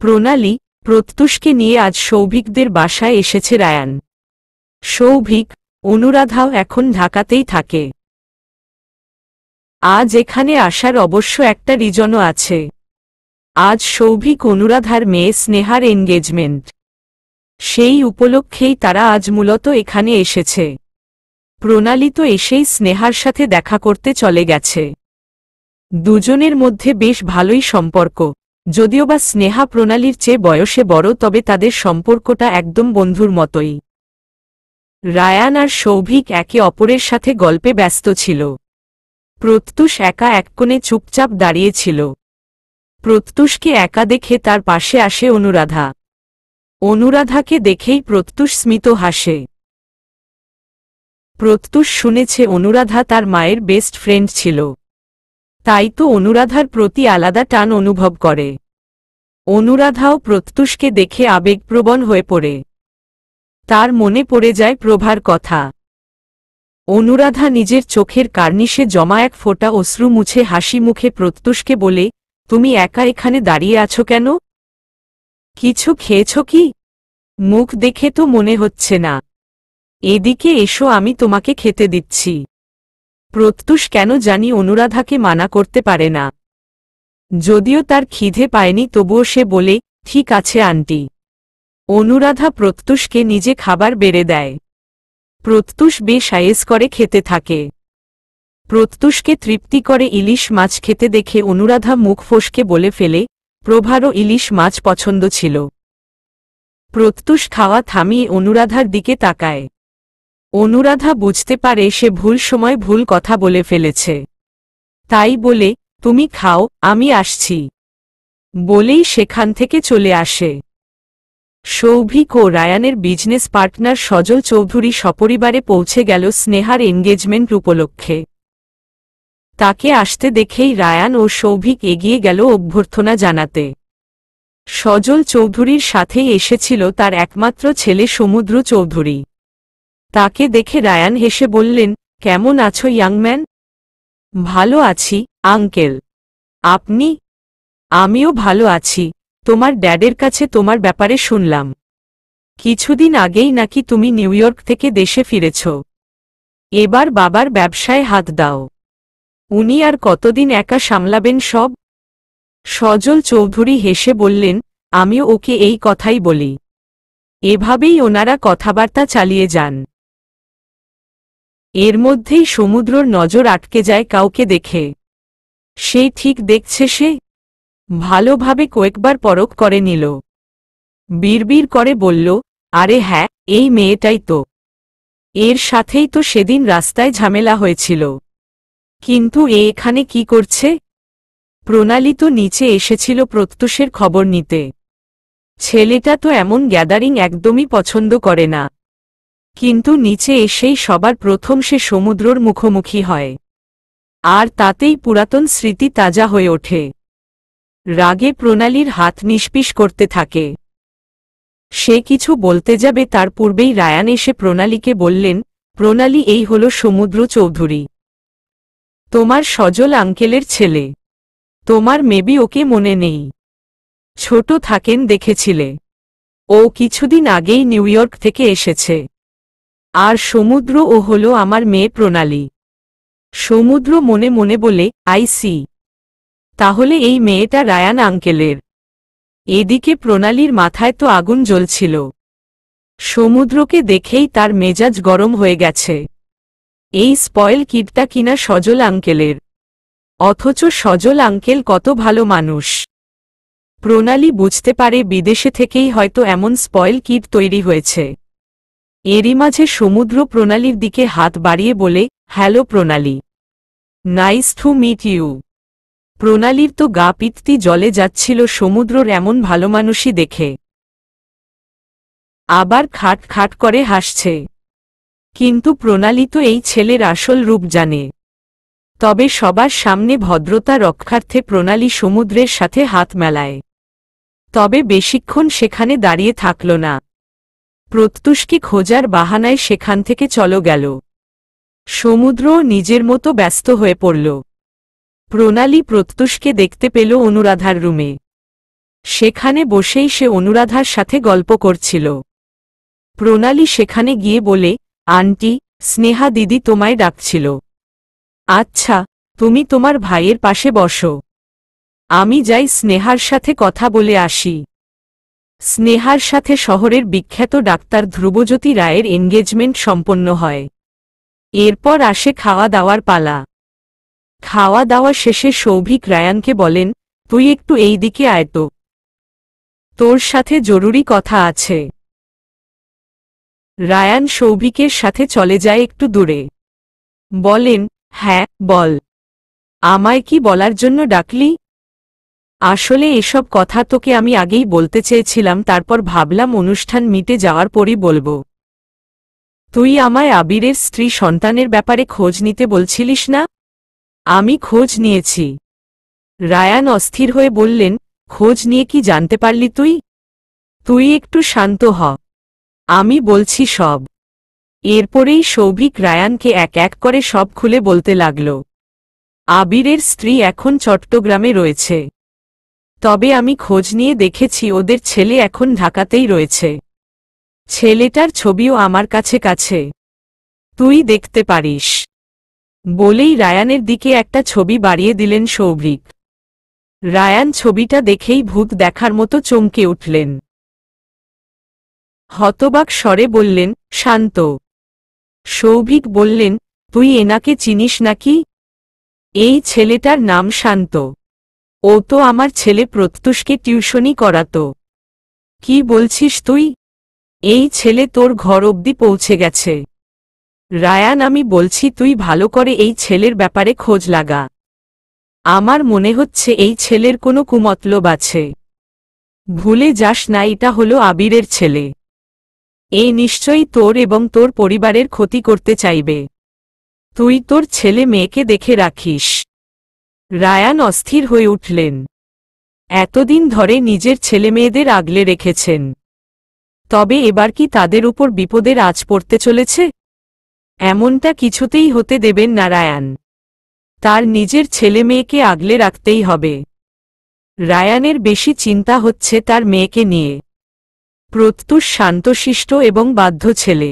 প্রণালী, প্রত্যুষকে নিয়ে আজ সৌভিকদের বাসায় এসেছে রায়ান। সৌভিক, অনুরাধাও এখন ঢাকাতেই থাকে। আজ এখানে আসার অবশ্য একটা রিজনও আছে। আজ সৌভিক অনুরাধার মেয়ে স্নেহার এনগেজমেন্ট। সেই উপলক্ষেই তারা আজ মূলত এখানে এসেছে। প্রণালী তো এসেই স্নেহার সাথে দেখা করতে চলে গেছে। দুজনের মধ্যে বেশ ভালোই সম্পর্ক, যদিওবা স্নেহা প্রণালীর চেয়ে বয়সে বড়, তবে তাদের সম্পর্কটা একদম বন্ধুর মতোই। রায়ান আর সৌভিক একে অপরের সাথে গল্পে ব্যস্ত ছিল। প্রত্যুষ একা এক কোণে চুপচাপ দাঁড়িয়েছিল। প্রত্যুষকে একা দেখে তার পাশে আসে অনুরাধা। অনুরাধাকে দেখেই প্রত্যুষ স্মিত হাসে। প্রত্যুষ শুনেছে অনুরাধা তার মায়ের বেস্ট ফ্রেন্ড ছিল, তাই তো অনুরাধার প্রতি আলাদা টান অনুভব করে। অনুরাধাও প্রত্যুষকে দেখে আবেগপ্রবণ হয়ে পড়ে। তার মনে পড়ে যায় প্রভার কথা। অনুরাধা নিজের চোখের কার্নিশে জমা এক ফোঁটা অশ্রু মুছে হাসি মুখে প্রত্যুষকে বলে, তুমি একা এখানে দাঁড়িয়ে আছো কেন? কিছু খেয়েছ কি? মুখ দেখে তো মনে হচ্ছে না। এদিকে এসো, আমি তোমাকে খেতে দিচ্ছি। প্রত্যুষ কেন জানি অনুরাধাকে মানা করতে পারে না। যদিও তার খিদে পায়নি, তবুও সে বলে, ঠিক আছে আন্টি। অনুরাধা প্রত্যুষকে নিজে খাবার বেড়ে দেয়। প্রত্যুষ বেশ আয়েস করে খেতে থাকে। প্রত্যুষকে তৃপ্তি করে ইলিশ মাছ খেতে দেখে অনুরাধা মুখ ফসকে বলে ফেলে, প্রভারও ইলিশ মাছ পছন্দ ছিল। প্রত্যুষ খাওয়া থামিয়ে অনুরাধার দিকে তাকায়। অনুরাধা বুঝতে পারে সে ভুল সময় ভুল কথা বলে ফেলেছে। তাই বলে, তুমি খাও, আমি আসছি বলেই সেখান থেকে চলে আসে। সৌভিক ও রায়ানের বিজনেস পার্টনার সজল চৌধুরী সপরিবারে পৌঁছে গেল স্নেহার এনগেজমেন্ট উপলক্ষে। তাকে আসতে দেখেই রায়ান ও সৌভিক এগিয়ে গেল অভ্যর্থনা জানাতে। সজল চৌধুরীর সাথেই এসেছিল তার একমাত্র ছেলে সমুদ্র চৌধুরী। তাকে দেখে রায়ান হেসে বললেন, কেমন আছো ইয়াংম্যান? ভালো আছি আঙ্কেল, আপনি? আমিও ভালো আছি। তোমার ড্যাডের কাছে তোমার ব্যাপারে শুনলাম। কিছুদিন আগেই নাকি তুমি নিউ ইয়র্ক থেকে দেশে ফিরেছ। এবার বাবার ব্যবসায় হাত দাও। উনি আর কতদিন একা সামলাবেন সব? সজল চৌধুরী হেসে বললেন, আমিও ওকে এই কথাই বলি। এভাবেই ওনারা কথাবার্তা চালিয়ে যান। এর মধ্যেই সমুদ্রর নজর আটকে যায় কাউকে দেখে। সে ঠিক দেখছে সে। ভালোভাবে কয়েকবার পরখ করে নিল। বিড়বিড় করে বলল, আরে হ্যাঁ, এই মেয়েটাই তো। এর সাথেই তো সেদিন রাস্তায় ঝামেলা হয়েছিল। কিন্তু এ এখানে কি করছে? প্রণালী তো নিচে এসেছিল প্রত্যুষের খবর নিতে। ছেলেটা তো এমন গ্যাদারিং একদমই পছন্দ করে না। কিন্তু নিচে এসেই সবার প্রথম সে সমুদ্রর মুখোমুখি হয়। আর তাতেই পুরাতন স্মৃতি তাজা হয়ে ওঠে। রাগে প্রণালীর হাত নিষ্পিস করতে থাকে। সে কিছু বলতে যাবে তার পূর্বেই রায়ান এসে প্রণালীকে বললেন, প্রণালী, এই হল সমুদ্র চৌধুরী, তোমার সজল আঙ্কেলের ছেলে। তোমার মেবি ওকে মনে নেই। ছোট থাকেন দেখেছিলে। ও কিছুদিন আগেই নিউ ইয়র্ক থেকে এসেছে। আর সমুদ্র ও হল আমার মেয়ে প্রণালী। সমুদ্র মনে মনে বলে, আই সি। তাহলে এই মেয়েটা রায়ান আঙ্কেলের। এদিকে প্রণালীর মাথায় তো আগুন জ্বলছিল। সমুদ্রকে দেখেই তার মেজাজ গরম হয়ে গেছে। এই স্পয়েল কিডটা কিনা সজল আঙ্কেলের। অথচ সজল আঙ্কেল কত ভালো মানুষ। প্রণালী বুঝতে পারে বিদেশে থেকেই হয়তো এমন স্পয়েল কিড তৈরি হয়েছে। এরই মাঝে সমুদ্র প্রণালীর দিকে হাত বাড়িয়ে বলে, হ্যালো প্রণালী, নাইস টু মিট ইউ। প্রণালীর তো গা পিত্তি জ্বলে যাচ্ছিল সমুদ্রর এমন ভালো মানুষই দেখে। আবার খাট খাট করে হাসছে। কিন্তু প্রণালী তো এই ছেলের আসল রূপ জানে। তবে সবার সামনে ভদ্রতা রক্ষার্থে প্রণালী সমুদ্রের সাথে হাত মেলায়। তবে বেশিক্ষণ সেখানে দাঁড়িয়ে থাকল না। প্রত্যুষকে খোঁজার বাহানায় সেখান থেকে চলে গেল। সমুদ্রও নিজের মতো ব্যস্ত হয়ে পড়ল। প্রণালী প্রত্যুষকে দেখতে পেল অনুরাধার রুমে। সেখানে বসেই সে অনুরাধার সাথে গল্প করছিল। প্রণালী সেখানে গিয়ে বলে, আন্টি, স্নেহা দিদি তোমায় ডাকছিল। আচ্ছা, তুমি তোমার ভাইয়ের পাশে বসো। আমি যাই স্নেহার সাথে কথা বলে আসি। স্নেহার সাথে শহরের বিখ্যাত ডাক্তার ধ্রুবজ্যোতি রায়ের এনগেজমেন্ট সম্পন্ন হয়। এরপর আসে খাওয়া দাওয়ার পালা। খাওয়া দাওয়া শেষে সৌভিক রায়ানকে বলেন, তুই একটু এই দিকে আয় তো, তোর সাথে জরুরি কথা আছে। রায়ান সৌভিকের সাথে চলে যায় একটু দূরে। বলেন, হ্যাঁ বল, আমায় কি বলার জন্য ডাকলি? আসলে এসব কথা তোকে আমি আগেই বলতে চেয়েছিলাম, তারপর ভাবলাম অনুষ্ঠান মিটে যাওয়ার পরই বলবো। তুই আমায় আবিরের স্ত্রী সন্তানের ব্যাপারে খোঁজ নিতে বলছিলিস না? আমি খোঁজ নিয়েছি। রায়ান অস্থির হয়ে বললেন, খোঁজ নিয়ে কি জানতে পারলি তুই? তুই একটু শান্ত হ, আমি বলছি সব। এরপরেই সৌভিক রায়ানকে এক এক করে সব খুলে বলতে লাগল। আবিরের স্ত্রী এখন চট্টগ্রামে রয়েছে, তবে আমি খোঁজ নিয়ে দেখেছি ওদের ছেলে এখন ঢাকাতেই রয়েছে। ছেলেটার ছবিও আমার কাছে কাছে, তুই দেখতে পারিস। বলেই রায়ানের দিকে একটা ছবি বাড়িয়ে দিলেন সৌভিক। রায়ান ছবিটা দেখেই ভূত দেখার মতো চমকে উঠলেন। হতবাক স্বরে বললেন, শান্ত। সৌভিক বললেন, তুই এনাকে চিনিস নাকি? এই ছেলেটার নাম শান্ত। ও তো আমার ছেলে প্রত্যুষকে টিউশনি করাতো। কি বলছিস তুই? এই ছেলে তোর ঘর অবধি পৌঁছে গেছে। রায়ান, আমি বলছি তুই ভালো করে এই ছেলের ব্যাপারে খোঁজ লাগা। আমার মনে হচ্ছে এই ছেলের কোনো কুমতলব আছে। ভুলে যাস না এটা হলো আবিরের ছেলে। এ নিশ্চয়ই তোর এবং তোর পরিবারের ক্ষতি করতে চাইবে। তুই তোর ছেলে মেয়েকে দেখে রাখিস। রায়ান অস্থির হয়ে উঠলেন। এতদিন ধরে নিজের ছেলেমেয়েদের আগলে রেখেছেন, তবে এবার কি তাদের উপর বিপদের আঁচ পড়তে চলেছে? এমনটা কিছুতেই হতে দেবেন না রায়ান। তার নিজের ছেলেমেয়েকে আগলে রাখতেই হবে। রায়ানের বেশি চিন্তা হচ্ছে তার মেয়েকে নিয়ে। প্রত্যুষ শান্তশিষ্ট এবং বাধ্য ছেলে,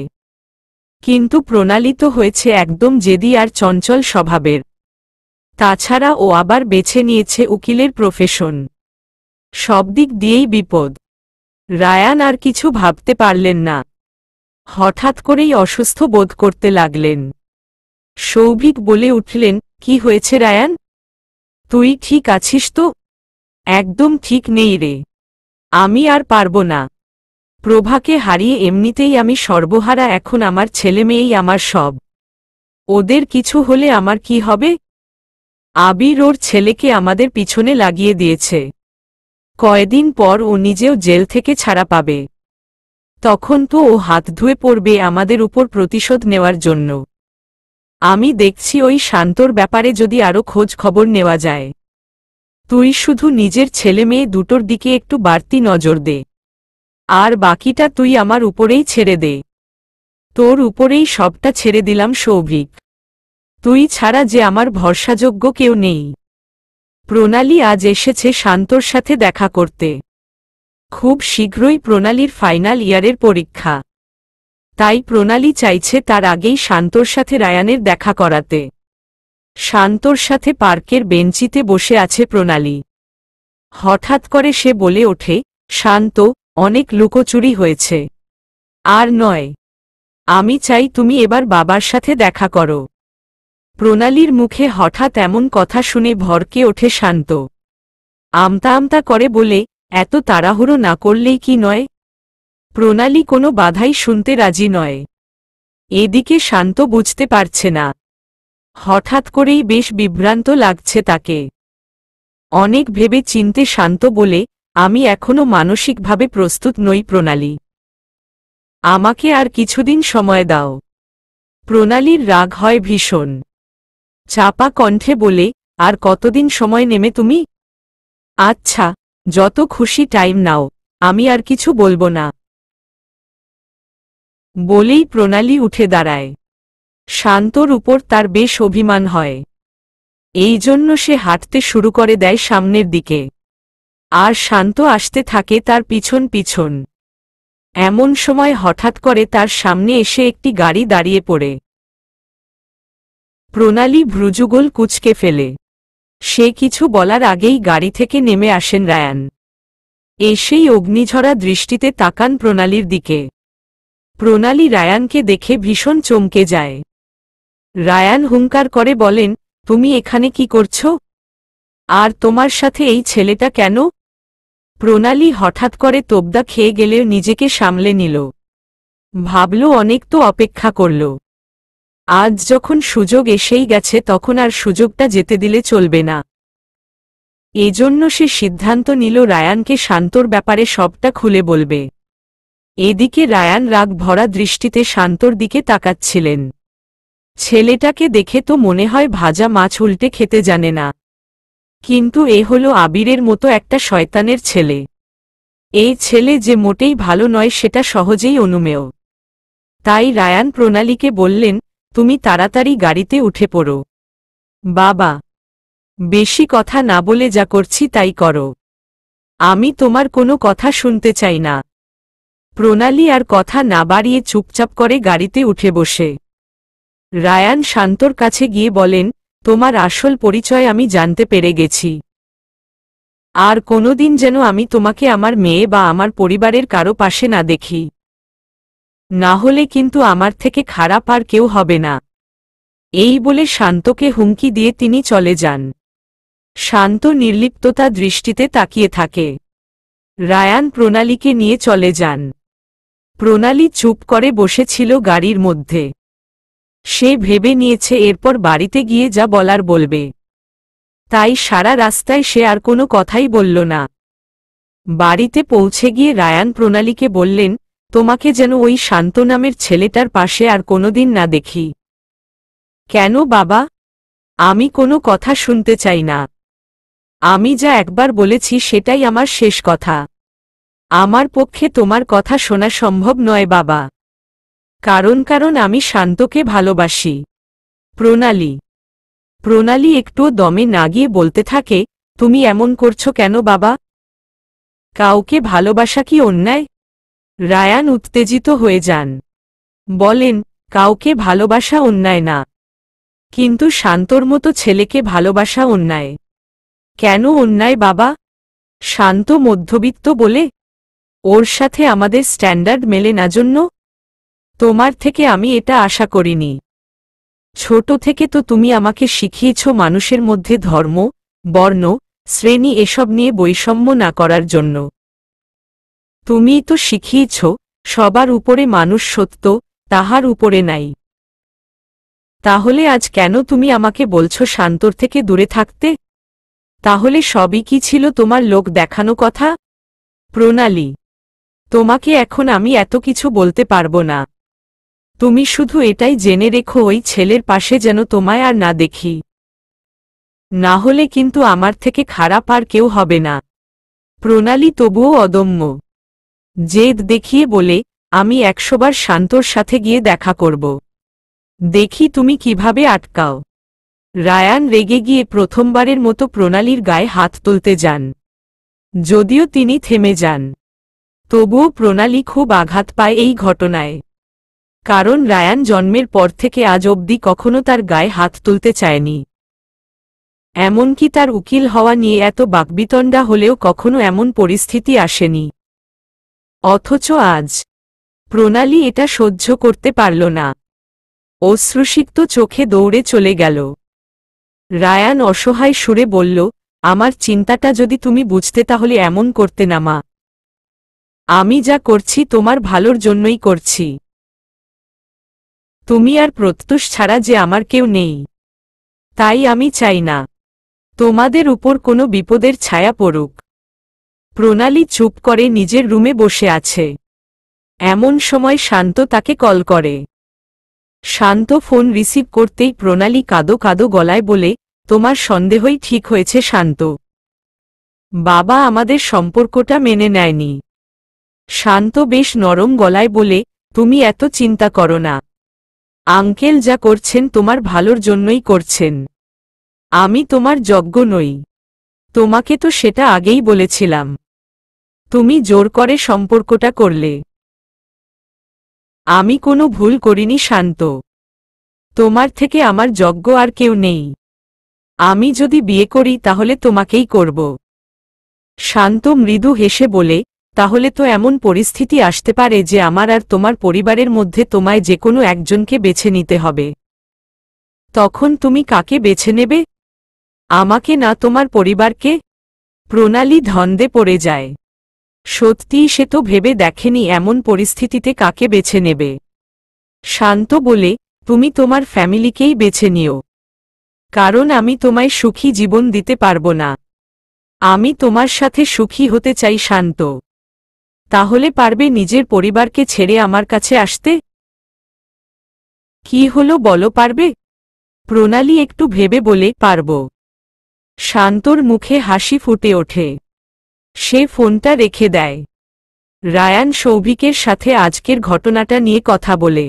কিন্তু প্রণালী তো হয়েছে একদম জেদি আর চঞ্চল স্বভাবের। তাছাড়া ও আবার বেছে নিয়েছে উকিলের প্রফেশন। সব দিক দিয়েই বিপদ। রায়ান আর কিছু ভাবতে পারলেন না। হঠাৎ করেই অসুস্থ বোধ করতে লাগলেন। সৌভিক বলে উঠলেন, কি হয়েছে রায়ান? তুই ঠিক আছিস তো? একদম ঠিক নেই রে। আমি আর পারব না। প্রভাকে হারিয়ে এমনিতেই আমি সর্বহারা, এখন আমার ছেলেমেয়েই আমার সব। ওদের কিছু হলে আমার কি হবে? আবির ওর ছেলেকে আমাদের পিছনে লাগিয়ে দিয়েছে। কয়দিন পর ও নিজেও জেল থেকে ছাড়া পাবে। তখন তো ও হাত ধুয়ে পড়বে আমাদের উপর প্রতিশোধ নেওয়ার জন্য। আমি দেখছি ওই শান্তর ব্যাপারে যদি আরও খোঁজ খবর নেওয়া যায়। তুই শুধু নিজের ছেলে মেয়ে দুটোর দিকে একটু বাড়তি নজর দে, আর বাকিটা তুই আমার উপরেই ছেড়ে দে। তোর উপরেই সবটা ছেড়ে দিলাম সৌভিক। তুই ছাড়া যে আমার ভরসাযোগ্য কেউ নেই। প্রণালী আজ এসেছে শান্তর সাথে দেখা করতে। খুব শীঘ্রই প্রণালীর ফাইনাল ইয়ারের পরীক্ষা, তাই প্রণালী চাইছে তার আগেই শান্তর সাথে রায়ানের দেখা করাতে। শান্তর সাথে পার্কের বেঞ্চিতে বসে আছে প্রণালী। হঠাৎ করে সে বলে ওঠে, শান্ত, অনেক লুকোচুরি হয়েছে। আর নয়, আমি চাই তুমি এবার বাবার সাথে দেখা করো। প্রণালীর মুখে হঠাৎ এমন কথা শুনে ভরকে ওঠে শান্ত। আমতা আমতা করে বলে, এত তাড়াহুড়ো না করলেই কি নয়? প্রণালী কোনো বাধাই শুনতে রাজি নয়। এদিকে শান্ত বুঝতে পারছে না। হঠাৎ করেই বেশ বিভ্রান্ত লাগছে তাকে। অনেক ভেবে চিনতে শান্ত বলে, আমি এখনো মানসিকভাবে প্রস্তুত নই প্রণালী। আমাকে আর কিছুদিন সময় দাও। প্রণালীর রাগ হয় ভীষণ। চাপা কণ্ঠে বলে, আর কতদিন সময় নেবে তুমি? আচ্ছা, যত খুশি টাইম নাও, আমি আর কিছু বলবো না। বলেই প্রণালী উঠে দাঁড়ায়। শান্তর উপর তার বেশ অভিমান হয়। এই জন্য সে হাঁটতে শুরু করে দেয় সামনের দিকে। আর শান্ত আসতে থাকে তার পিছন পিছন। এমন সময় হঠাৎ করে তার সামনে এসে একটি গাড়ি দাঁড়িয়ে পড়ে। প্রণালী ভ্রুযুগল কুঁচকে ফেলে। সে কিছু বলার আগেই গাড়ি থেকে নেমে আসেন রায়ান। এসেই অগ্নিঝরা দৃষ্টিতে তাকান প্রণালীর দিকে। প্রণালী রায়ানকে দেখে ভীষণ চমকে যায়। রায়ান হুঙ্কার করে বলেন, তুমি এখানে কি করছো? আর তোমার সাথে এই ছেলেটা কেন? প্রণালী হঠাৎ করে তোবদা খেয়ে গেলেও নিজেকে সামলে নিল। ভাবল অনেক তো অপেক্ষা করল, আজ যখন সুযোগ এসেই গেছে তখন আর সুযোগটা যেতে দিলে চলবে না। এজন্য সে সিদ্ধান্ত নিল রায়ানকে শান্তর ব্যাপারে সবটা খুলে বলবে। এদিকে রায়ান রাগ ভরা দৃষ্টিতে শান্তর দিকে তাকাচ্ছিলেন। ছেলেটাকে দেখে তো মনে হয় ভাজা মাছ উল্টে খেতে জানে না, কিন্তু এ হলো আবিরের মতো একটা শয়তানের ছেলে। এই ছেলে যে মোটেই ভালো নয় সেটা সহজেই অনুমেয়। তাই রায়ান প্রণালীকে বললেন, তুমি তাড়াতাড়ি গাড়িতে উঠে পড়ো। বাবা, বেশি কথা না বলে যা করছি তাই করো। আমি তোমার কোনো কথা শুনতে চাই না। প্রণালী আর কথা না বাড়িয়ে চুপচাপ করে গাড়িতে উঠে বসে। রায়ান শান্তর কাছে গিয়ে বলেন, তোমার আসল পরিচয় আমি জানতে পেরে গেছি। আর কোনোদিন যেন আমি তোমাকে আমার মেয়ে বা আমার পরিবারের কারো পাশে না দেখি। না হলে কিন্তু আমার থেকে খারাপ আর কেউ হবে না। এই বলে শান্তকে হুমকি দিয়ে তিনি চলে যান। শান্ত নির্লিপ্ততা দৃষ্টিতে তাকিয়ে থাকে। রায়ান প্রণালীকে নিয়ে চলে যান। প্রণালী চুপ করে বসেছিল গাড়ির মধ্যে। সে ভেবে নিয়েছে এরপর বাড়িতে গিয়ে যা বলার বলবে। তাই সারা রাস্তায় সে আর কোনো কথাই বলল না। বাড়িতে পৌঁছে গিয়ে রায়ান প্রণালীকে বললেন, তোমাকে যেন ওই শান্ত নামের ছেলেটার পাশে আর কোনোদিন না দেখি। কেন বাবা? আমি কোনো কথা শুনতে চাই না। আমি যা একবার বলেছি সেটাই আমার শেষ কথা। আমার পক্ষে তোমার কথা শোনা সম্ভব নয় বাবা। কারণ আমি শান্তকে ভালোবাসি। প্রণালী একটুও দমে না গিয়ে বলতে থাকে, তুমি এমন করছো কেন বাবা? কাউকে ভালোবাসা কি অন্যায়? রায়ান উত্তেজিত হয়ে যান। বলেন, কাউকে ভালোবাসা অন্যায় না, কিন্তু শান্তর মতো ছেলেকে ভালোবাসা অন্যায়। কেন অন্যায় বাবা? শান্ত মধ্যবিত্ত বলে? ওর সাথে আমাদের স্ট্যান্ডার্ড মেলে না জন্য? তোমার থেকে আমি এটা আশা করিনি। ছোট থেকে তো তুমি আমাকে শিখিয়েছ মানুষের মধ্যে ধর্ম, বর্ণ, শ্রেণী এসব নিয়ে বৈষম্য না করার জন্য। তুমিই তো শিখিয়েছ সবার উপরে মানুষ সত্য, তাহার উপরে নাই। তাহলে আজ কেন তুমি আমাকে বলছো শান্তর থেকে দূরে থাকতে? তাহলে সবই কি ছিল তোমার লোক দেখানো কথা? প্রণালী, তোমাকে এখন আমি এত কিছু বলতে পারবো না। তুমি শুধু এটাই জেনে রেখো ওই ছেলের পাশে যেন তোমায় আর না দেখি। না হলে কিন্তু আমার থেকে খারাপ আর কেউ হবে না। প্রণালী তবুও অদম্য জেদ দেখিয়ে বলে, আমি 100 বার শান্তর সাথে গিয়ে দেখা করব। দেখি তুমি কিভাবে আটকাও। রায়ান রেগে গিয়ে প্রথমবারের মতো প্রণালীর গায়ে হাত তুলতে যান। যদিও তিনি থেমে যান, তবুও প্রণালী খুব আঘাত পায় এই ঘটনায়। কারণ রায়ান জন্মের পর থেকে আজ অবধি কখনো তার গায়ে হাত তুলতে চায়নি। এমনকি তার উকিল হওয়া নিয়ে এত বাকবিতণ্ডা হলেও কখনো এমন পরিস্থিতি আসেনি। অথচ আজ প্রণালী এটা সহ্য করতে পারল না। অশ্রুসিক্ত চোখে দৌড়ে চলে গেল। রায়ান অসহায় সুরে বলল, আমার চিন্তাটা যদি তুমি বুঝতে তাহলে এমন করতে না মা। আমি যা করছি তোমার ভালোর জন্যই করছি। তুমি আর প্রত্যুষ ছাড়া যে আমার কেউ নেই, তাই আমি চাই না তোমাদের উপর কোনো বিপদের ছায়া পড়ুক। প্রণালী চুপ করে নিজের রুমে বসে আছে। এমন সময় শান্ত তাকে কল করে। শান্ত ফোন রিসিভ করতেই প্রণালী কাঁদো কাঁদো গলায় বলে, তোমার সন্দেহই ঠিক হয়েছে শান্ত। বাবা আমাদের সম্পর্কটা মেনে নেয়নি। শান্ত বেশ নরম গলায় বলে, তুমি এত চিন্তা করো না। আঙ্কেল যা করছেন তোমার ভালোর জন্যই করছেন। আমি তোমার যোগ্য নই। তোমাকে তো সেটা আগেই বলেছিলাম। তুমি জোর করে সম্পর্কটা করলে। আমি কোনো ভুল করিনি শান্ত। তোমার থেকে আমার যোগ্য আর কেউ নেই। আমি যদি বিয়ে করি তাহলে তোমাকেই করব। শান্ত মৃদু হেসে বলে, তাহলে তো এমন পরিস্থিতি আসতে পারে যে আমার আর তোমার পরিবারের মধ্যে তোমায় যে কোনো একজনকে বেছে নিতে হবে। তখন তুমি কাকে বেছে নেবে? আমাকে না তোমার পরিবারকে? প্রণালী ধন্দে পড়ে যায়। সত্যিই সে তো ভেবে দেখেনি এমন পরিস্থিতিতে কাকে বেছে নেবে। শান্ত বলে, তুমি তোমার ফ্যামিলিকেই বেছে নিও। কারণ আমি তোমায় সুখী জীবন দিতে পারব না। আমি তোমার সাথে সুখী হতে চাই শান্ত। তাহলে পারবে নিজের পরিবারকে ছেড়ে আমার কাছে আসতে? কি হলো বলো, পারবে? প্রণালী একটু ভেবে বলে, পারব। শান্তর মুখে হাসি ফুটে ওঠে। সে ফোনটা রেখে দেয়। রায়ান সৌভিকের সাথে আজকের ঘটনাটা নিয়ে কথা বলে।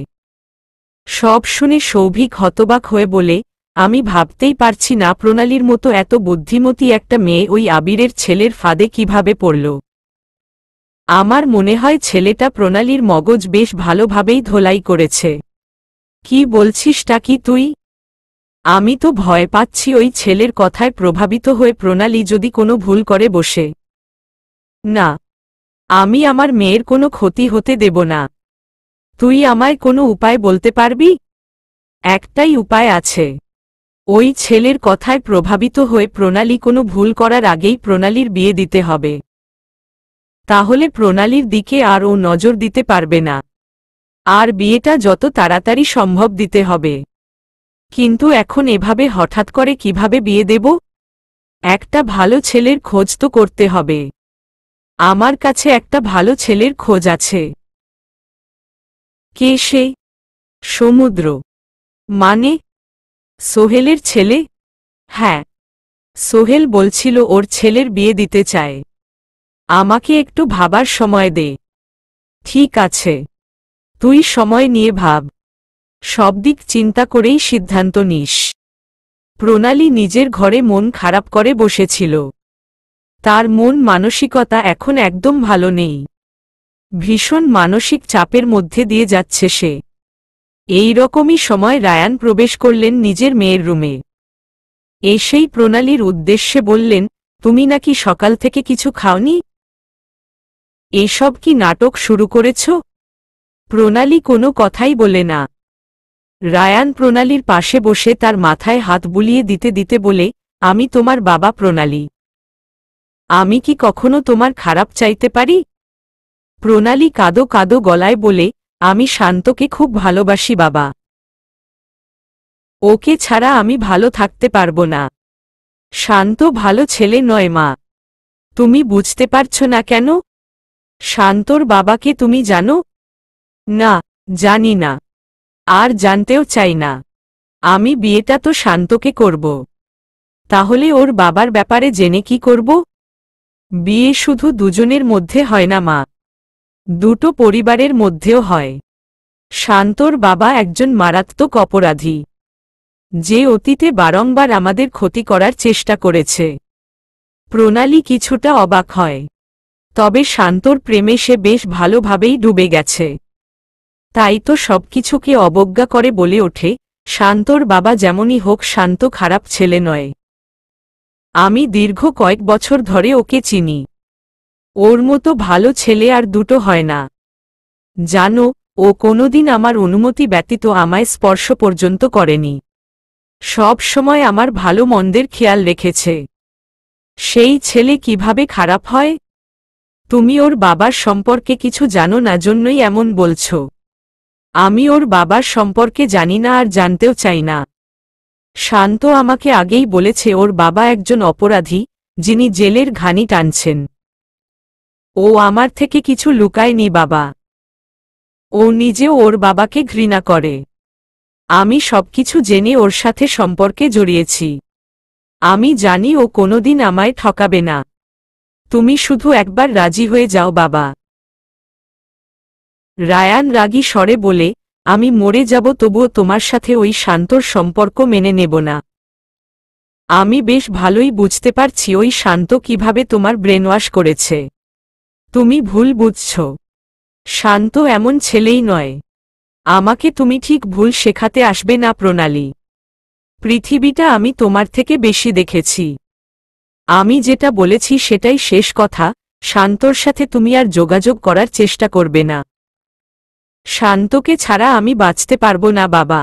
সব শুনে সৌভিক হতবাক হয়ে বলে, আমি ভাবতেই পারছি না প্রণালীর মতো এত বুদ্ধিমতী একটা মেয়ে ওই আবিরের ছেলের ফাঁদে কিভাবে পড়ল। আমার মনে হয় ছেলেটা প্রণালীর মগজ বেশ ভালোভাবেই ধোলাই করেছে। কি বলছিসটা কি তুই? আমি তো ভয় পাচ্ছি ওই ছেলের কথায় প্রভাবিত হয়ে প্রণালী যদি কোনো ভুল করে বসে। না, আমি আমার মেয়ের কোনো ক্ষতি হতে দেব না। তুই আমায় কোনো উপায় বলতে পারবি? একটাই উপায় আছে। ওই ছেলের কথায় প্রভাবিত হয়ে প্রণালী কোনো ভুল করার আগেই প্রণালীর বিয়ে দিতে হবে। তাহলে প্রণালীর দিকে আর ও নজর দিতে পারবে না। আর বিয়েটা যত তাড়াতাড়ি সম্ভব দিতে হবে। কিন্তু এখন এভাবে হঠাৎ করে কিভাবে বিয়ে দেব? একটা ভালো ছেলের খোঁজ তো করতে হবে। আমার কাছে একটা ভালো ছেলের খোঁজ আছে। কে সে? সমুদ্র। মানে? সোহেলের ছেলে? হ্যাঁ, সোহেল বলছিল ওর ছেলের বিয়ে দিতে চায়। আমাকে একটু ভাবার সময় দে। ঠিক আছে, তুই সময় নিয়ে ভাব। সব দিক চিন্তা করেই সিদ্ধান্ত নিস। প্রণালী নিজের ঘরে মন খারাপ করে বসেছিল। তার মন মানসিকতা এখন একদম ভালো নেই। ভীষণ মানসিক চাপের মধ্যে দিয়ে যাচ্ছে সে। এই রকমই সময় রায়ান প্রবেশ করলেন নিজের মেয়ের রুমে। এসেই প্রণালীর উদ্দেশ্যে বললেন, তুমি নাকি সকাল থেকে কিছু খাওনি? এসব কি নাটক শুরু করেছ? প্রণালী কোনো কথাই বলে না। রায়ান প্রণালীর পাশে বসে তার মাথায় হাত বুলিয়ে দিতে দিতে বলে, আমি তোমার বাবা প্রণালী। আমি কি কখনো তোমার খারাপ চাইতে পারি? প্রণালী কাঁদো কাঁদো গলায় বলে, আমি শান্তকে খুব ভালোবাসি বাবা। ওকে ছাড়া আমি ভালো থাকতে পারবো না। শান্ত ভালো ছেলে নয় মা। তুমি বুঝতে পারছো না কেন? শান্তর বাবাকে তুমি জানো? না, জানি না। আর জানতেও চাই না। আমি বিয়েটা তো শান্তকে করব। তাহলে ওর বাবার ব্যাপারে জেনে কি করব? বিয়ে শুধু দুজনের মধ্যে হয় না মা, দুটো পরিবারের মধ্যেও হয়। শান্তর বাবা একজন মারাত্মক অপরাধী, যে অতীতে বারংবার আমাদের ক্ষতি করার চেষ্টা করেছে। প্রণালী কিছুটা অবাক হয়। তবে শান্তর প্রেমে সে বেশ ভালোভাবেই ডুবে গেছে। তাই তো সবকিছুকে অবজ্ঞা করে বলে ওঠে, শান্তর বাবা যেমনই হোক শান্ত খারাপ ছেলে নয়। আমি দীর্ঘ কয়েক বছর ধরে ওকে চিনি। ওর মতো ভালো ছেলে আর দুটো হয় না। জানো, ও কোনোদিন আমার অনুমতি ব্যতীত আমায় স্পর্শ পর্যন্ত করেনি। সব সময় আমার ভালো মন্দের খেয়াল রেখেছে। সেই ছেলে কিভাবে খারাপ হয়? তুমি ওর বাবার সম্পর্কে কিছু জানো না জন্যই এমন বলছো। আমি ওর বাবার সম্পর্কে জানি না আর জানতেও চাই না। শান্ত আমাকে আগেই বলেছে ওর বাবা একজন অপরাধী, যিনি জেলের ঘানি টানছেন। ও আমার থেকে কিছু লুকায়নি বাবা। ও নিজেও ওর বাবাকে ঘৃণা করে। আমি সবকিছু জেনে ওর সাথে সম্পর্কে জড়িয়েছি। আমি জানি ও কোনোদিন আমায় ঠকাবে না। তুমি শুধু একবার রাজি হয়ে যাও বাবা। রায়ান রাগী স্বরে বলে, আমি মরে যাব তবুও তোমার সাথে ওই শান্তর সম্পর্ক মেনে নেব না। আমি বেশ ভালোই বুঝতে পারছি ওই শান্ত কিভাবে তোমার ব্রেনওয়াশ করেছে। তুমি ভুল বুঝছ। শান্ত এমন ছেলেই নয়। আমাকে তুমি ঠিক ভুল শেখাতে আসবে না প্রণালী। পৃথিবীটা আমি তোমার থেকে বেশি দেখেছি। আমি যেটা বলেছি সেটাই শেষ কথা। শান্তর সাথে তুমি আর যোগাযোগ করার চেষ্টা করবে না। শান্তকে ছাড়া আমি বাঁচতে পারবো না বাবা।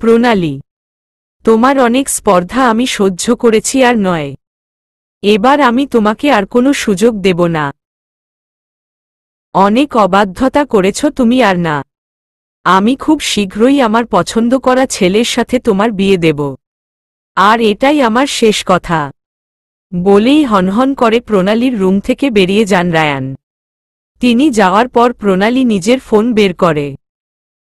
প্রণালী, তোমার অনেক স্পর্ধা আমি সহ্য করেছি আর নয়। এবার আমি তোমাকে আর কোনো সুযোগ দেব না। অনেক অবাধ্যতা করেছ তুমি আর না। আমি খুব শীঘ্রই আমার পছন্দ করা ছেলের সাথে তোমার বিয়ে দেব। আর এটাই আমার শেষ কথা। বলেই হনহন করে প্রণালীর রুম থেকে বেরিয়ে যান রায়ান। তিনি যাওয়ার পর প্রণালী নিজের ফোন বের করে।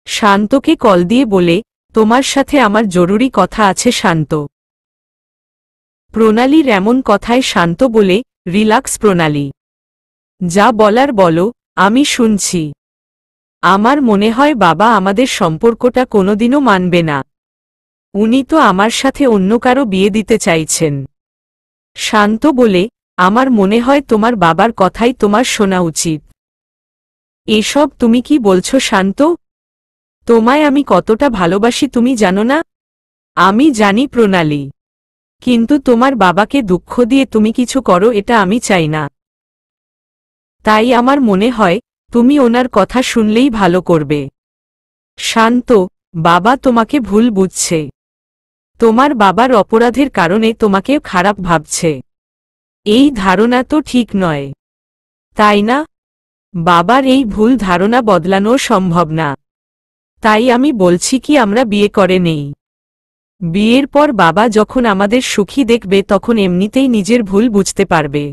শান্তকে কল দিয়ে বলে, তোমার সাথে আমার জরুরি কথা আছে শান্ত। প্রণালীর এমন কথায় শান্ত বলে, রিল্যাক্স প্রণালী। যা বলার বলো, আমি শুনছি। আমার মনে হয় বাবা আমাদের সম্পর্কটা কোনোদিনও মানবে না। উনি তো আমার সাথে অন্য কারো বিয়ে দিতে চাইছেন। শান্ত বলে, আমার মনে হয় তোমার বাবার কথাই তোমার শোনা উচিত। এসব তুমি কি বলছো শান্ত? তোমায় আমি কতটা ভালোবাসি তুমি জানো না? আমি জানি প্রণালী। কিন্তু তোমার বাবাকে দুঃখ দিয়ে তুমি কিছু করো এটা আমি চাই না। তাই আমার মনে হয় তুমি ওনার কথা শুনলেই ভালো করবে। শান্ত, বাবা তোমাকে ভুল বুঝছে। তোমার বাবার অপরাধের কারণে তোমাকে খারাপ ভাবছে। এই ধারণা তো ঠিক নয়, তাই না? বাবার এই ভুল ধারণা বদলানো সম্ভব না। তাই আমি বলছি কি আমরা বিয়ে করে নেই। বিয়ের পর বাবা যখন আমাদের সুখী দেখবে তখন এমনিতেই নিজের ভুল বুঝতে পারবে।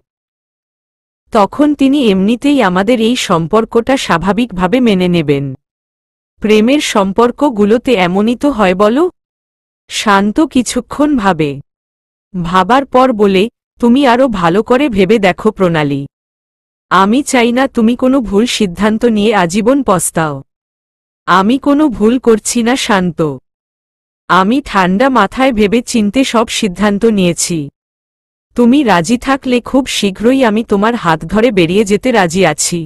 তখন তিনি এমনিতেই আমাদের এই সম্পর্কটা স্বাভাবিকভাবে মেনে নেবেন। প্রেমের সম্পর্কগুলোতে এমনই তো হয় বলো? শান্ত কিছুক্ষণ ভাবে। ভাবার পর বলে, তুমি আরো ভালো করে ভেবে দেখো প্রণালী। আমি চাই না তুমি কোনো ভুল সিদ্ধান্ত নিয়ে আজীবন পস্তাও। আমি কোনো ভুল করছি না শান্ত। আমি ঠান্ডা মাথায় ভেবে চিনতে সব সিদ্ধান্ত নিয়েছি। তুমি রাজি থাকলে খুব শীঘ্রই আমি তোমার হাত ধরে বেরিয়ে যেতে রাজি আছি।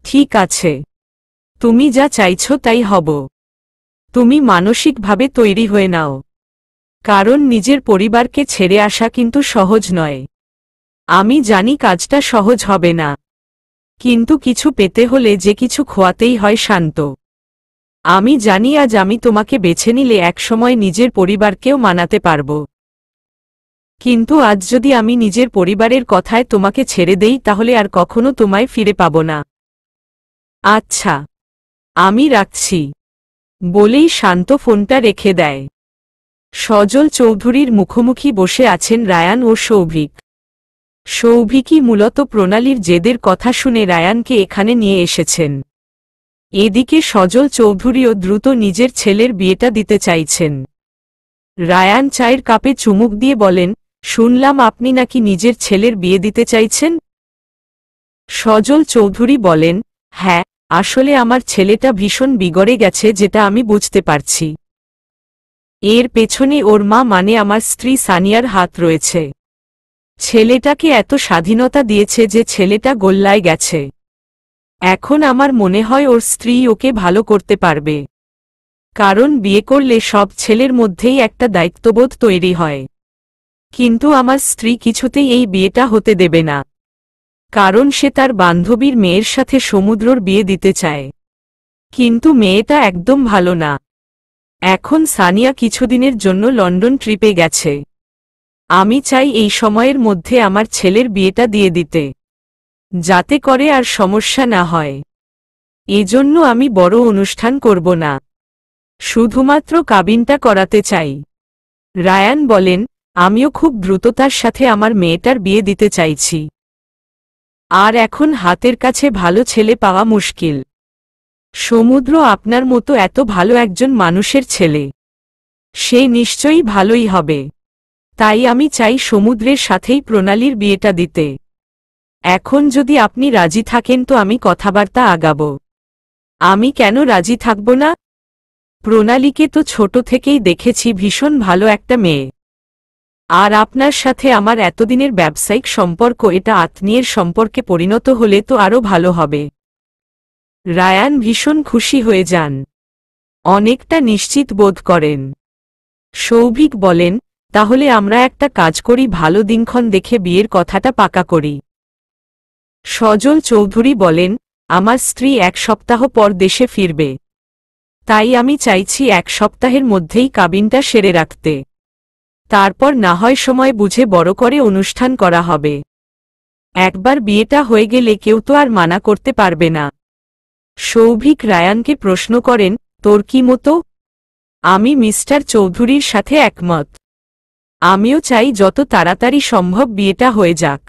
ঠিক আছে, তুমি যা চাইছো তাই হব। তুমি মানসিকভাবে তৈরি হয়ে নাও। কারণ নিজের পরিবারকে ছেড়ে আসা কিন্তু সহজ নয়। আমি জানি কাজটা সহজ হবে না। কিন্তু কিছু পেতে হলে যে কিছু খোয়াতেই হয় শান্ত। আমি জানি আজ আমি তোমাকে বেছে নিলে একসময় নিজের পরিবারকেও মানাতে পারব। কিন্তু আজ যদি আমি নিজের পরিবারের কথায় তোমাকে ছেড়ে দেই তাহলে আর কখনো তোমায় ফিরে পাব না। আচ্ছা, আমি রাখছি। বলেই শান্ত ফোনটা রেখে দেয়। সজল চৌধুরীর মুখোমুখি বসে আছেন রায়ান ও সৌভিক। সৌভিকই মূলত প্রণালীর জেদের কথা শুনে রায়ানকে এখানে নিয়ে এসেছেন। এদিকে সজল চৌধুরীও দ্রুত নিজের ছেলের বিয়েটা দিতে চাইছেন। রায়ান চায়ের কাপে চুমুক দিয়ে বলেন, শুনলাম আপনি নাকি নিজের ছেলের বিয়ে দিতে চাইছেন। সজল চৌধুরী বলেন, হ্যাঁ, আসলে আমার ছেলেটা ভীষণ বিগড়ে গেছে যেটা আমি বুঝতে পারছি। এর পেছনে ওর মা মানে আমার স্ত্রী সানিয়ার হাত রয়েছে। ছেলেটাকে এত স্বাধীনতা দিয়েছে যে ছেলেটা গোল্লায় গেছে। এখন আমার মনে হয় ওর স্ত্রী ওকে ভালো করতে পারবে। কারণ বিয়ে করলে সব ছেলের মধ্যেই একটা দায়িত্ববোধ তৈরি হয়। কিন্তু আমার স্ত্রী কিছুতেই এই বিয়েটা হতে দেবে না। কারণ সে তার বান্ধবীর মেয়ের সাথে সমুদ্রর বিয়ে দিতে চায়। কিন্তু মেয়েটা একদম ভালো না। এখন সানিয়া কিছুদিনের জন্য লন্ডন ট্রিপে গেছে। আমি চাই এই সময়ের মধ্যে আমার ছেলের বিয়েটা দিয়ে দিতে, যাতে করে আর সমস্যা না হয়। এজন্য আমি বড় অনুষ্ঠান করব না, শুধুমাত্র কাবিনটা করাতে চাই। রায়ান বলেন, আমিও খুব দ্রুততার সাথে আমার মেয়েটার বিয়ে দিতে চাইছি। আর এখন হাতের কাছে ভালো ছেলে পাওয়া মুশকিল। সমুদ্র আপনার মতো এত ভালো একজন মানুষের ছেলে। সে নিশ্চয়ই ভালোই হবে। তাই আমি চাই সমুদ্রের সাথেই প্রণালীর বিয়েটা দিতে। এখন যদি আপনি রাজি থাকেন তো আমি কথাবার্তা আগাব। আমি কেন রাজি থাকব না? প্রণালীকে তো ছোট থেকেই দেখেছি ভীষণ ভালো একটা মেয়ে। আর আপনার সাথে আমার এতদিনের ব্যবসায়িক সম্পর্ক এটা আত্মীয়ের সম্পর্কে পরিণত হলে তো আরও ভালো হবে। রায়ান ভীষণ খুশি হয়ে যান, অনেকটা নিশ্চিত বোধ করেন। সৌভিক বলেন, তাহলে আমরা একটা কাজ করি, ভালো দিনক্ষণ দেখে বিয়ের কথাটা পাকা করি। সজল চৌধুরী বলেন, আমার স্ত্রী 1 সপ্তাহ পর দেশে ফিরবে, তাই আমি চাইছি 1 সপ্তাহের মধ্যেই কাবিনটা সেরে রাখতে। তারপর না হয় সময় বুঝে বড় করে অনুষ্ঠান করা হবে। একবার বিয়েটা হয়ে গেলে কেউ তো আর মানা করতে পারবে না। সৌভিক রায়ানকে প্রশ্ন করেন, তোর কি মতো? আমি মিস্টার চৌধুরীর সাথে একমত। আমিও চাই যত তাড়াতাড়ি সম্ভব বিয়েটা হয়ে যাক।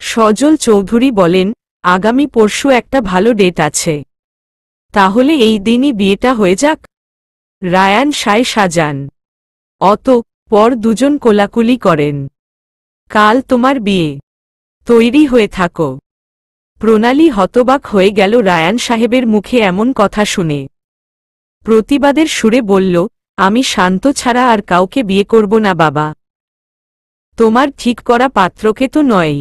সজল চৌধুরী বলেন, আগামী পরশু একটা ভালো ডেট আছে, তাহলে এই দিনই বিয়েটা হয়ে যাক। রায়ান সায় সাজান, পর দুজন কোলাকুলি করেন। কাল তোমার বিয়ে, তৈরি হয়ে থাকো। প্রণালী হতবাক হয়ে গেল রায়ান সাহেবের মুখে এমন কথা শুনে। প্রতিবাদের সুরে বলল, আমি শান্ত ছাড়া আর কাউকে বিয়ে করব না বাবা। তোমার ঠিক করা পাত্রকে তো নয়ই।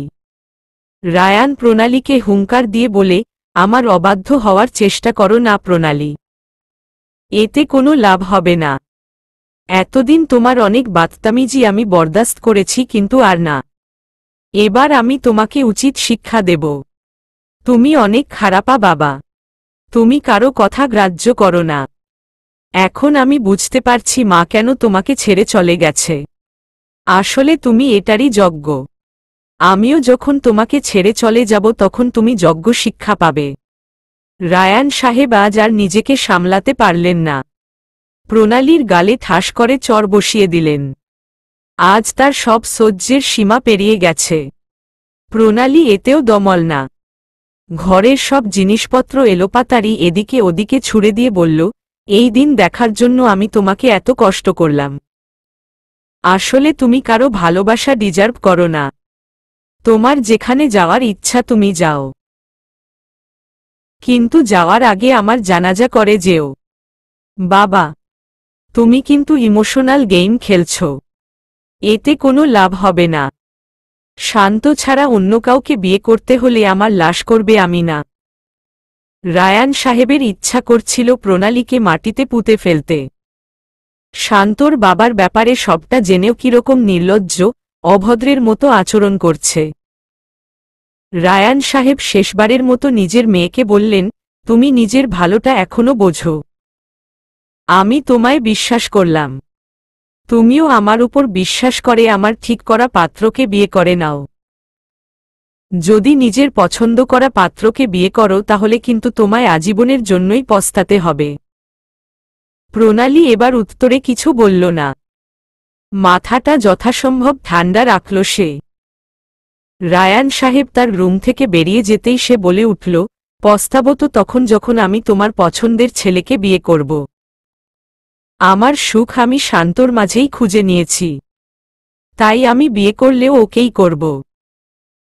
রায়ান প্রণালীকে হুঙ্কার দিয়ে বলে, আমার অবাধ্য হওয়ার চেষ্টা করো না প্রণালী, এতে কোনো লাভ হবে না। এতদিন তোমার অনেক বাদতামিজি আমি বরদাস্ত করেছি, কিন্তু আর না। এবার আমি তোমাকে উচিত শিক্ষা দেব। তুমি অনেক খারাপা বাবা, তুমি কারো কথা গ্রাহ্য করো না। এখন আমি বুঝতে পারছি মা কেন তোমাকে ছেড়ে চলে গেছে। আসলে তুমি এটারই যোগ্য। আমিও যখন তোমাকে ছেড়ে চলে যাব তখন তুমি যোগ্য শিক্ষা পাবে। রায়ান সাহেব আজ আর নিজেকে সামলাতে পারলেন না। প্রণালীর গালে ঠাস করে চর বসিয়ে দিলেন। আজ তার সব সহ্যের সীমা পেরিয়ে গেছে। প্রণালী এতেও দমল না। ঘরের সব জিনিসপত্র এলোপাতাড়ি এদিকে ওদিকে ছুড়ে দিয়ে বলল, এই দিন দেখার জন্য আমি তোমাকে এত কষ্ট করলাম। আসলে তুমি কারো ভালোবাসা ডিজার্ভ করো না। তোমার যেখানে যাওয়ার ইচ্ছা তুমি যাও, কিন্তু যাওয়ার আগে আমার জানাজা করে যেও। বাবা, তুমি কিন্তু ইমোশনাল গেম খেলছ, এতে কোনো লাভ হবে না। শান্ত ছাড়া অন্য কাউকে বিয়ে করতে হলে আমার লাশ করবে আমি না। রায়ান সাহেবের ইচ্ছা করছিল প্রণালীকে মাটিতে পুঁতে ফেলতে। শান্তর বাবার ব্যাপারে সবটা জেনেও কিরকম নির্লজ্জ, অভদ্রের মতো আচরণ করছে। রায়ান সাহেব শেষবারের মতো নিজের মেয়েকে বললেন, তুমি নিজের ভালোটা এখনো বোঝো। আমি তোমায় বিশ্বাস করলাম, তুমিও আমার উপর বিশ্বাস করে আমার ঠিক করা পাত্রকে বিয়ে করে নাও। যদি নিজের পছন্দ করা পাত্রকে বিয়ে করো তাহলে কিন্তু তোমায় আজীবনের জন্যই পস্তাতে হবে। প্রণালী এবার উত্তরে কিছু বলল না। মাথাটা যথাসম্ভব ঠান্ডা রাখল সে। রায়ান সাহেব তার রুম থেকে বেরিয়ে যেতেই সে বলে উঠল, পস্তাবো তো তখন যখন আমি তোমার পছন্দের ছেলেকে বিয়ে করব। আমার সুখ আমি শান্তর মাঝেই খুঁজে নিয়েছি, তাই আমি বিয়ে করলেও ওকেই করব,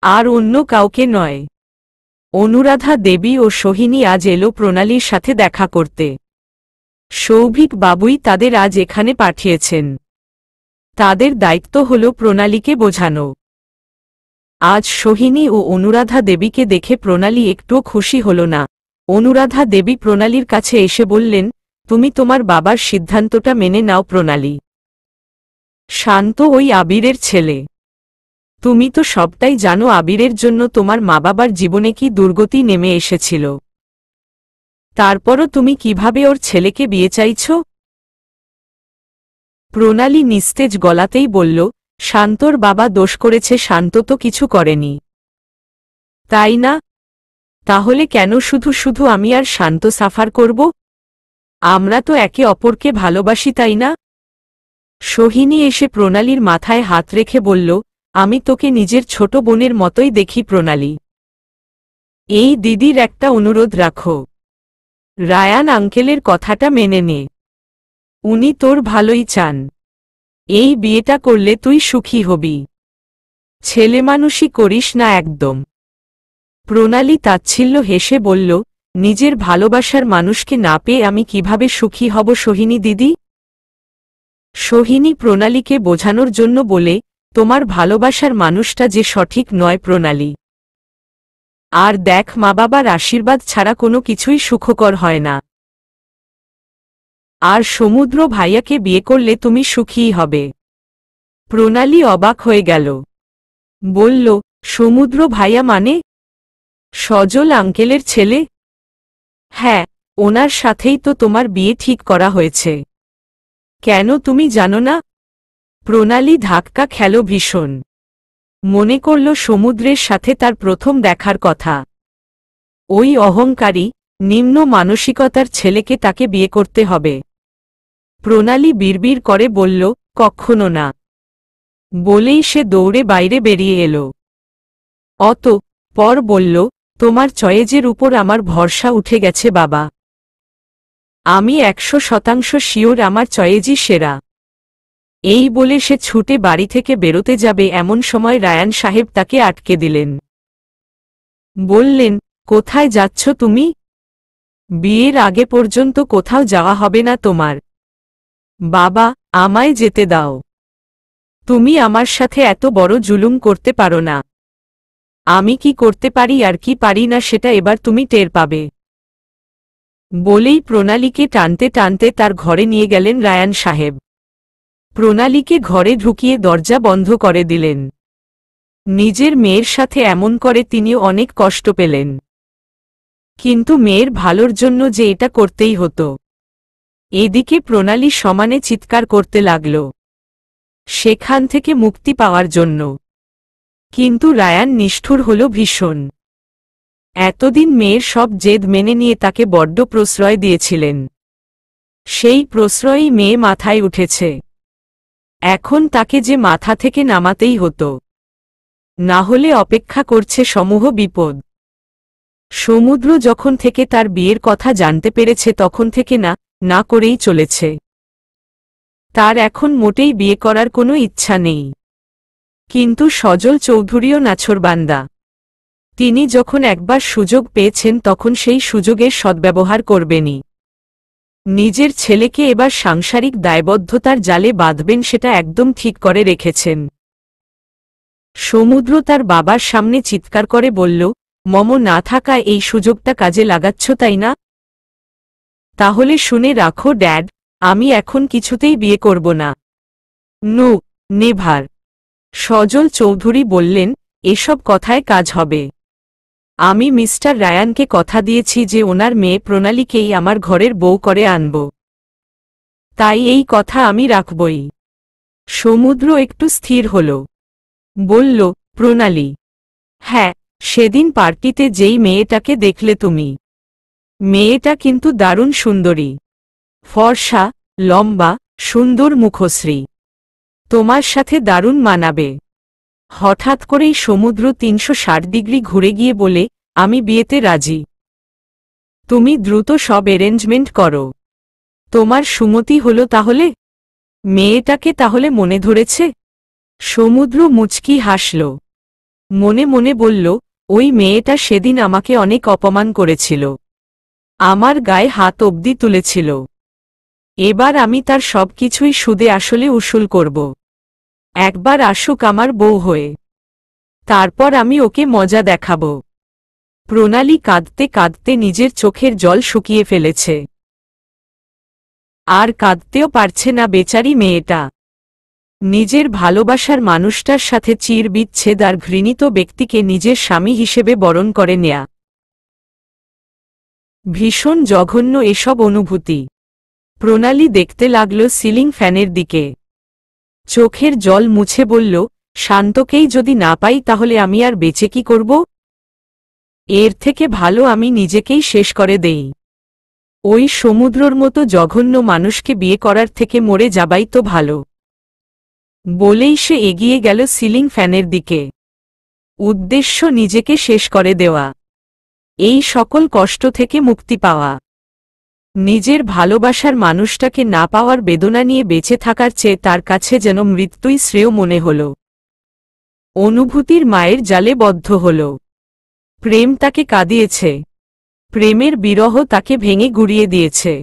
আর অন্য কাউকে নয়। অনুরাধা দেবী ও সোহিনী আজ এলো প্রণালীর সাথে দেখা করতে। সৌভিক বাবুই তাদের আজ এখানে পাঠিয়েছেন। তাদের দায়িত্ব হল প্রণালীকে বোঝানো। আজ সোহিনী ও অনুরাধা দেবীকে দেখে প্রণালী একটুও খুশি হল না। অনুরাধা দেবী প্রণালীর কাছে এসে বললেন, তুমি তোমার বাবার সিদ্ধান্তটা মেনে নাও প্রণালী। শান্ত ওই আবিরের ছেলে। তুমি তো সবটাই জানো আবিরের জন্য তোমার মা বাবার জীবনে কি দুর্গতি নেমে এসেছিল। তারপরও তুমি কিভাবে ওর ছেলেকে বিয়ে চাইছ? প্রণালী নিস্তেজ গলাতেই বলল, শান্তর বাবা দোষ করেছে, শান্ত তো কিছু করেনি। তাই না? তাহলে কেন শুধু শুধু আমি আর শান্ত সাফার করব? আমরা তো একে অপরকে ভালোবাসি, তাই না? সোহিনী এসে প্রণালীর মাথায় হাত রেখে বলল, আমি তোকে নিজের ছোট বোনের মতোই দেখি প্রণালী। এই দিদির একটা অনুরোধ রাখো। রায়ান আঙ্কেলের কথাটা মেনে নে। উনি তোর ভালোই চান। এই বিয়েটা করলে তুই সুখী হবি। ছেলেমানুষি করিস না একদম। প্রণালী তাচ্ছিল্য হেসে বলল, নিজের ভালোবাসার মানুষকে না পেয়ে আমি কিভাবে সুখী হব সোহিনী দিদি? সোহিনী প্রণালীকে বোঝানোর জন্য বলে, তোমার ভালোবাসার মানুষটা যে সঠিক নয় প্রণালী। আর দেখ, মা বাবার আশীর্বাদ ছাড়া কোনো কিছুই সুখকর হয় না। আর সমুদ্র ভাইয়াকে বিয়ে করলে তুমি সুখীই হবে। প্রণালী অবাক হয়ে গেল। বলল, সমুদ্র ভাইয়া মানে? সজল আঙ্কেলের ছেলে? হ্যাঁ, ওনার সাথেই তো তোমার বিয়ে ঠিক করা হয়েছে। কেন তুমি জানো না? প্রণালী ধাক্কা খেল ভীষণ। মনে করল সমুদ্রের সাথে তার প্রথম দেখার কথা। ওই অহংকারী, নিম্ন মানসিকতার ছেলেকে তাকে বিয়ে করতে হবে। প্রণালী বিড়বিড় করে বলল, কখনো না। বলেই সে দৌড়ে বাইরে বেরিয়ে এলো। পর বলল, তোমার চয়েজের উপর আমার ভরসা উঠে গেছে বাবা। আমি 100% শিওর আমার চয়েজই সেরা। এই বলে সে ছুটে বাড়ি থেকে বেরোতে যাবে, এমন সময় রায়ান সাহেব তাকে আটকে দিলেন। বললেন, কোথায় যাচ্ছ তুমি? বিয়ের আগে পর্যন্ত কোথাও যাওয়া হবে না তোমার। বাবা, আমায় যেতে দাও। তুমি আমার সাথে এত বড় জুলুম করতে পারো না। আমি কি করতে পারি আর কি পারি না সেটা এবার তুমি টের পাবে। বলেই প্রণালীকে টানতে টানতে তার ঘরে নিয়ে গেলেন রায়ান সাহেব। প্রণালীকে ঘরে ঢুকিয়ে দরজা বন্ধ করে দিলেন। নিজের মেয়ের সাথে এমন করে তিনিও অনেক কষ্ট পেলেন। কিন্তু মেয়ের ভালোর জন্য যে এটা করতেই হতো। এদিকে প্রণালী সমানে চিৎকার করতে লাগল, সেখান থেকে মুক্তি পাওয়ার জন্য। কিন্তু রায়ান নিষ্ঠুর হল ভীষণ। এতদিন মেয়ের সব জেদ মেনে নিয়ে তাকে বড্ড প্রশ্রয় দিয়েছিলেন। সেই প্রশ্রয়ই মেয়ে মাথায় উঠেছে। এখন তাকে যে মাথা থেকে নামাতেই হতো, না হলে অপেক্ষা করছে সমূহ বিপদ। সমুদ্র যখন থেকে তার বিয়ের কথা জানতে পেরেছে তখন থেকে না করেই চলেছে। তার এখন মোটেই বিয়ে করার কোনো ইচ্ছা নেই। কিন্তু সজল চৌধুরীও নাছোড়বান্দা। তিনি যখন একবার সুযোগ পেয়েছেন তখন সেই সুযোগের সদ্ব্যবহার করবেনই। নিজের ছেলেকে এবার সাংসারিক দায়বদ্ধতার জালে বাঁধবেন সেটা একদম ঠিক করে রেখেছেন। সমুদ্র তার বাবার সামনে চিৎকার করে বলল, মম না থাকায় এই সুযোগটা কাজে লাগাচ্ছ তাই না? তাহলে শুনে রাখো ড্যাড, আমি এখন কিছুতেই বিয়ে করব না। No, never. সজল চৌধুরী বললেন, এসব কথায় কাজ হবে। আমি মিস্টার রায়ানকে কথা দিয়েছি যে ওনার মেয়ে প্রণালীকেই আমার ঘরের বউ করে আনব। তাই এই কথা আমি রাখবই। সমুদ্র একটু স্থির হল। বলল, প্রণালী? হ্যাঁ, সেদিন পার্টিতে যেই মেয়েটাকে দেখলে তুমি, মেয়েটা কিন্তু দারুণ সুন্দরী, ফর্সা, লম্বা, সুন্দর মুখশ্রী। তোমার সাথে দারুণ মানাবে। হঠাৎ করেই সমুদ্র 360 ডিগ্রি ঘুরে গিয়ে বলে, আমি বিয়েতে রাজি। তুমি দ্রুত সব অ্যারেঞ্জমেন্ট করো। তোমার সুমতি হলো তাহলে? মেয়েটাকে তাহলে মনে ধরেছে? সমুদ্র মুচকি হাসল। মনে মনে বলল, ওই মেয়েটা সেদিন আমাকে অনেক অপমান করেছিল, আমার গায়ে হাত অবধি তুলেছিল। এবার আমি তার সবকিছুই সুদে আসলে উসুল করব। একবার আসুক আমার বউ হয়ে, তারপর আমি ওকে মজা দেখাব। প্রণালী কাঁদতে কাঁদতে নিজের চোখের জল শুকিয়ে ফেলেছে। আর কাঁদতেও পারছে না বেচারি মেয়েটা। নিজের ভালোবাসার মানুষটার সাথে চির বিচ্ছেদ আর ঘৃণিত ব্যক্তিকে নিজের স্বামী হিসেবে বরণ করে নেয়া, ভীষণ জঘন্য এসব অনুভূতি। প্রণালী দেখতে লাগল সিলিং ফ্যানের দিকে। চোখের জল মুছে বলল, শান্তকেই যদি না পাই তাহলে আমি আর বেঁচে কি করব? এর থেকে ভালো আমি নিজেকেই শেষ করে দেই। ওই সমুদ্রর মতো জঘন্য মানুষকে বিয়ে করার থেকে মরে যাবাই তো ভালো। বলেই সে এগিয়ে গেল সিলিং ফ্যানের দিকে। উদ্দেশ্য নিজেকে শেষ করে দেওয়া, এই সকল কষ্ট থেকে মুক্তি পাওয়া। নিজের ভালোবাসার মানুষটাকে না পাওয়ার বেদনা নিয়ে বেঁচে থাকার চেয়ে তার কাছে যেন মৃত্যুই শ্রেয় মনে হল। অনুভূতির মায়ের জালে বদ্ধ হল। প্রেম তাকে কাঁদিয়েছে, প্রেমের বিরহ তাকে ভেঙে গুড়িয়ে দিয়েছে।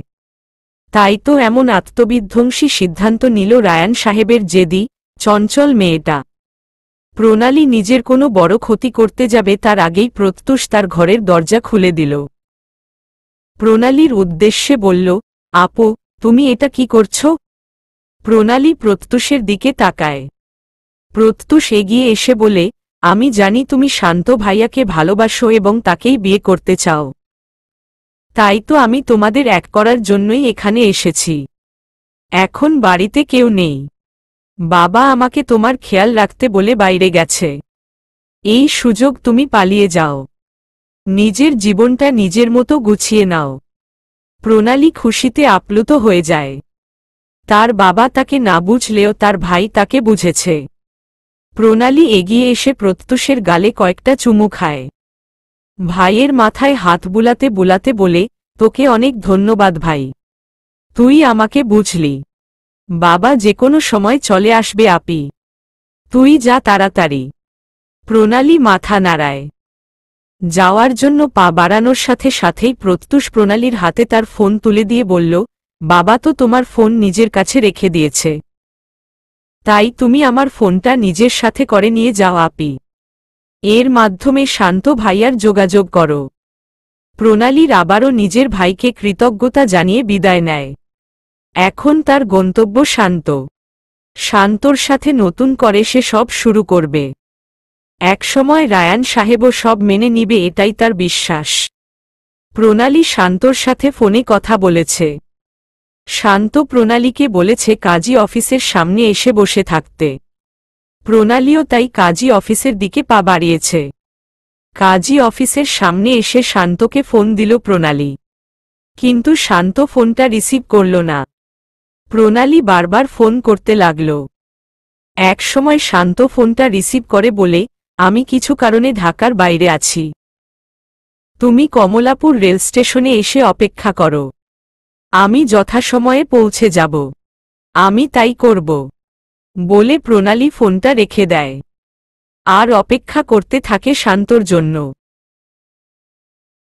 তাই তো এমন আত্মবিধ্বংসী সিদ্ধান্ত নিল রায়ান সাহেবের জেদি, চঞ্চল মেয়েটা। প্রণালী নিজের কোনো বড় ক্ষতি করতে যাবে তার আগেই প্রত্যুষ তার ঘরের দরজা খুলে দিল। প্রণালীর উদ্দেশ্যে বলল, আপু, তুমি এটা কি করছো? প্রণালী প্রত্যুষের দিকে তাকায়। প্রত্যুষ এগিয়ে এসে বলে, আমি জানি তুমি শান্ত ভাইয়াকে ভালোবাসো এবং তাকেই বিয়ে করতে চাও। তাই তো আমি তোমাদের এক করার জন্যই এখানে এসেছি। এখন বাড়িতে কেউ নেই। বাবা আমাকে তোমার খেয়াল রাখতে বলে বাইরে গেছে। এই সুযোগ তুমি পালিয়ে যাও। নিজের জীবনটা নিজের মতো গুছিয়ে নাও। প্রণালী খুশিতে আপ্লুত হয়ে যায়। তার বাবা তাকে না বুঝলেও তার ভাই তাকে বুঝেছে। প্রণালী এগিয়ে এসে প্রত্যুষের গালে কয়েকটা চুমু খায়। ভাইয়ের মাথায় হাত বুলাতে বুলাতে বলে, তোকে অনেক ধন্যবাদ ভাই। তুই আমাকে বুঝলি। বাবা যে কোনো সময় চলে আসবে আপি। তুই যা তাড়াতাড়ি। প্রণালী মাথা নাড়ায়। যাওয়ার জন্য পা বাড়ানোর সাথে সাথেই প্রত্যুষ প্রণালীর হাতে তার ফোন তুলে দিয়ে বলল, বাবা তো তোমার ফোন নিজের কাছে রেখে দিয়েছে। তাই তুমি আমার ফোনটা নিজের সাথে করে নিয়ে যাও আপি। এর মাধ্যমে শান্ত ভাইয়ার যোগাযোগ করো। প্রণালীর আবারও নিজের ভাইকে কৃতজ্ঞতা জানিয়ে বিদায় নেয়। এখন তার গন্তব্য শান্ত। শান্তর সাথে নতুন করে সে সব শুরু করবে। একসময় রায়ান সাহেবও সব মেনে নিবে এটাই তার বিশ্বাস। প্রণালী শান্তর সাথে ফোনে কথা বলেছে। শান্ত প্রণালীকে বলেছে কাজী অফিসের সামনে এসে বসে থাকতে। প্রণালীও তাই কাজী অফিসের দিকে পা বাড়িয়েছে। কাজী অফিসের সামনে এসে শান্তকে ফোন দিল প্রণালী। কিন্তু শান্ত ফোনটা রিসিভ করল না। প্রণালী বারবার ফোন করতে লাগল। একসময় শান্ত ফোনটা রিসিভ করে বলে, আমি কিছু কারণে ঢাকার বাইরে আছি। তুমি কমলাপুর রেল স্টেশনে এসে অপেক্ষা করো। আমি যথাসময়ে পৌঁছে যাব। আমি তাই করব বলে প্রণালী ফোনটা রেখে দেয়। আর অপেক্ষা করতে থাকে শান্তর জন্য।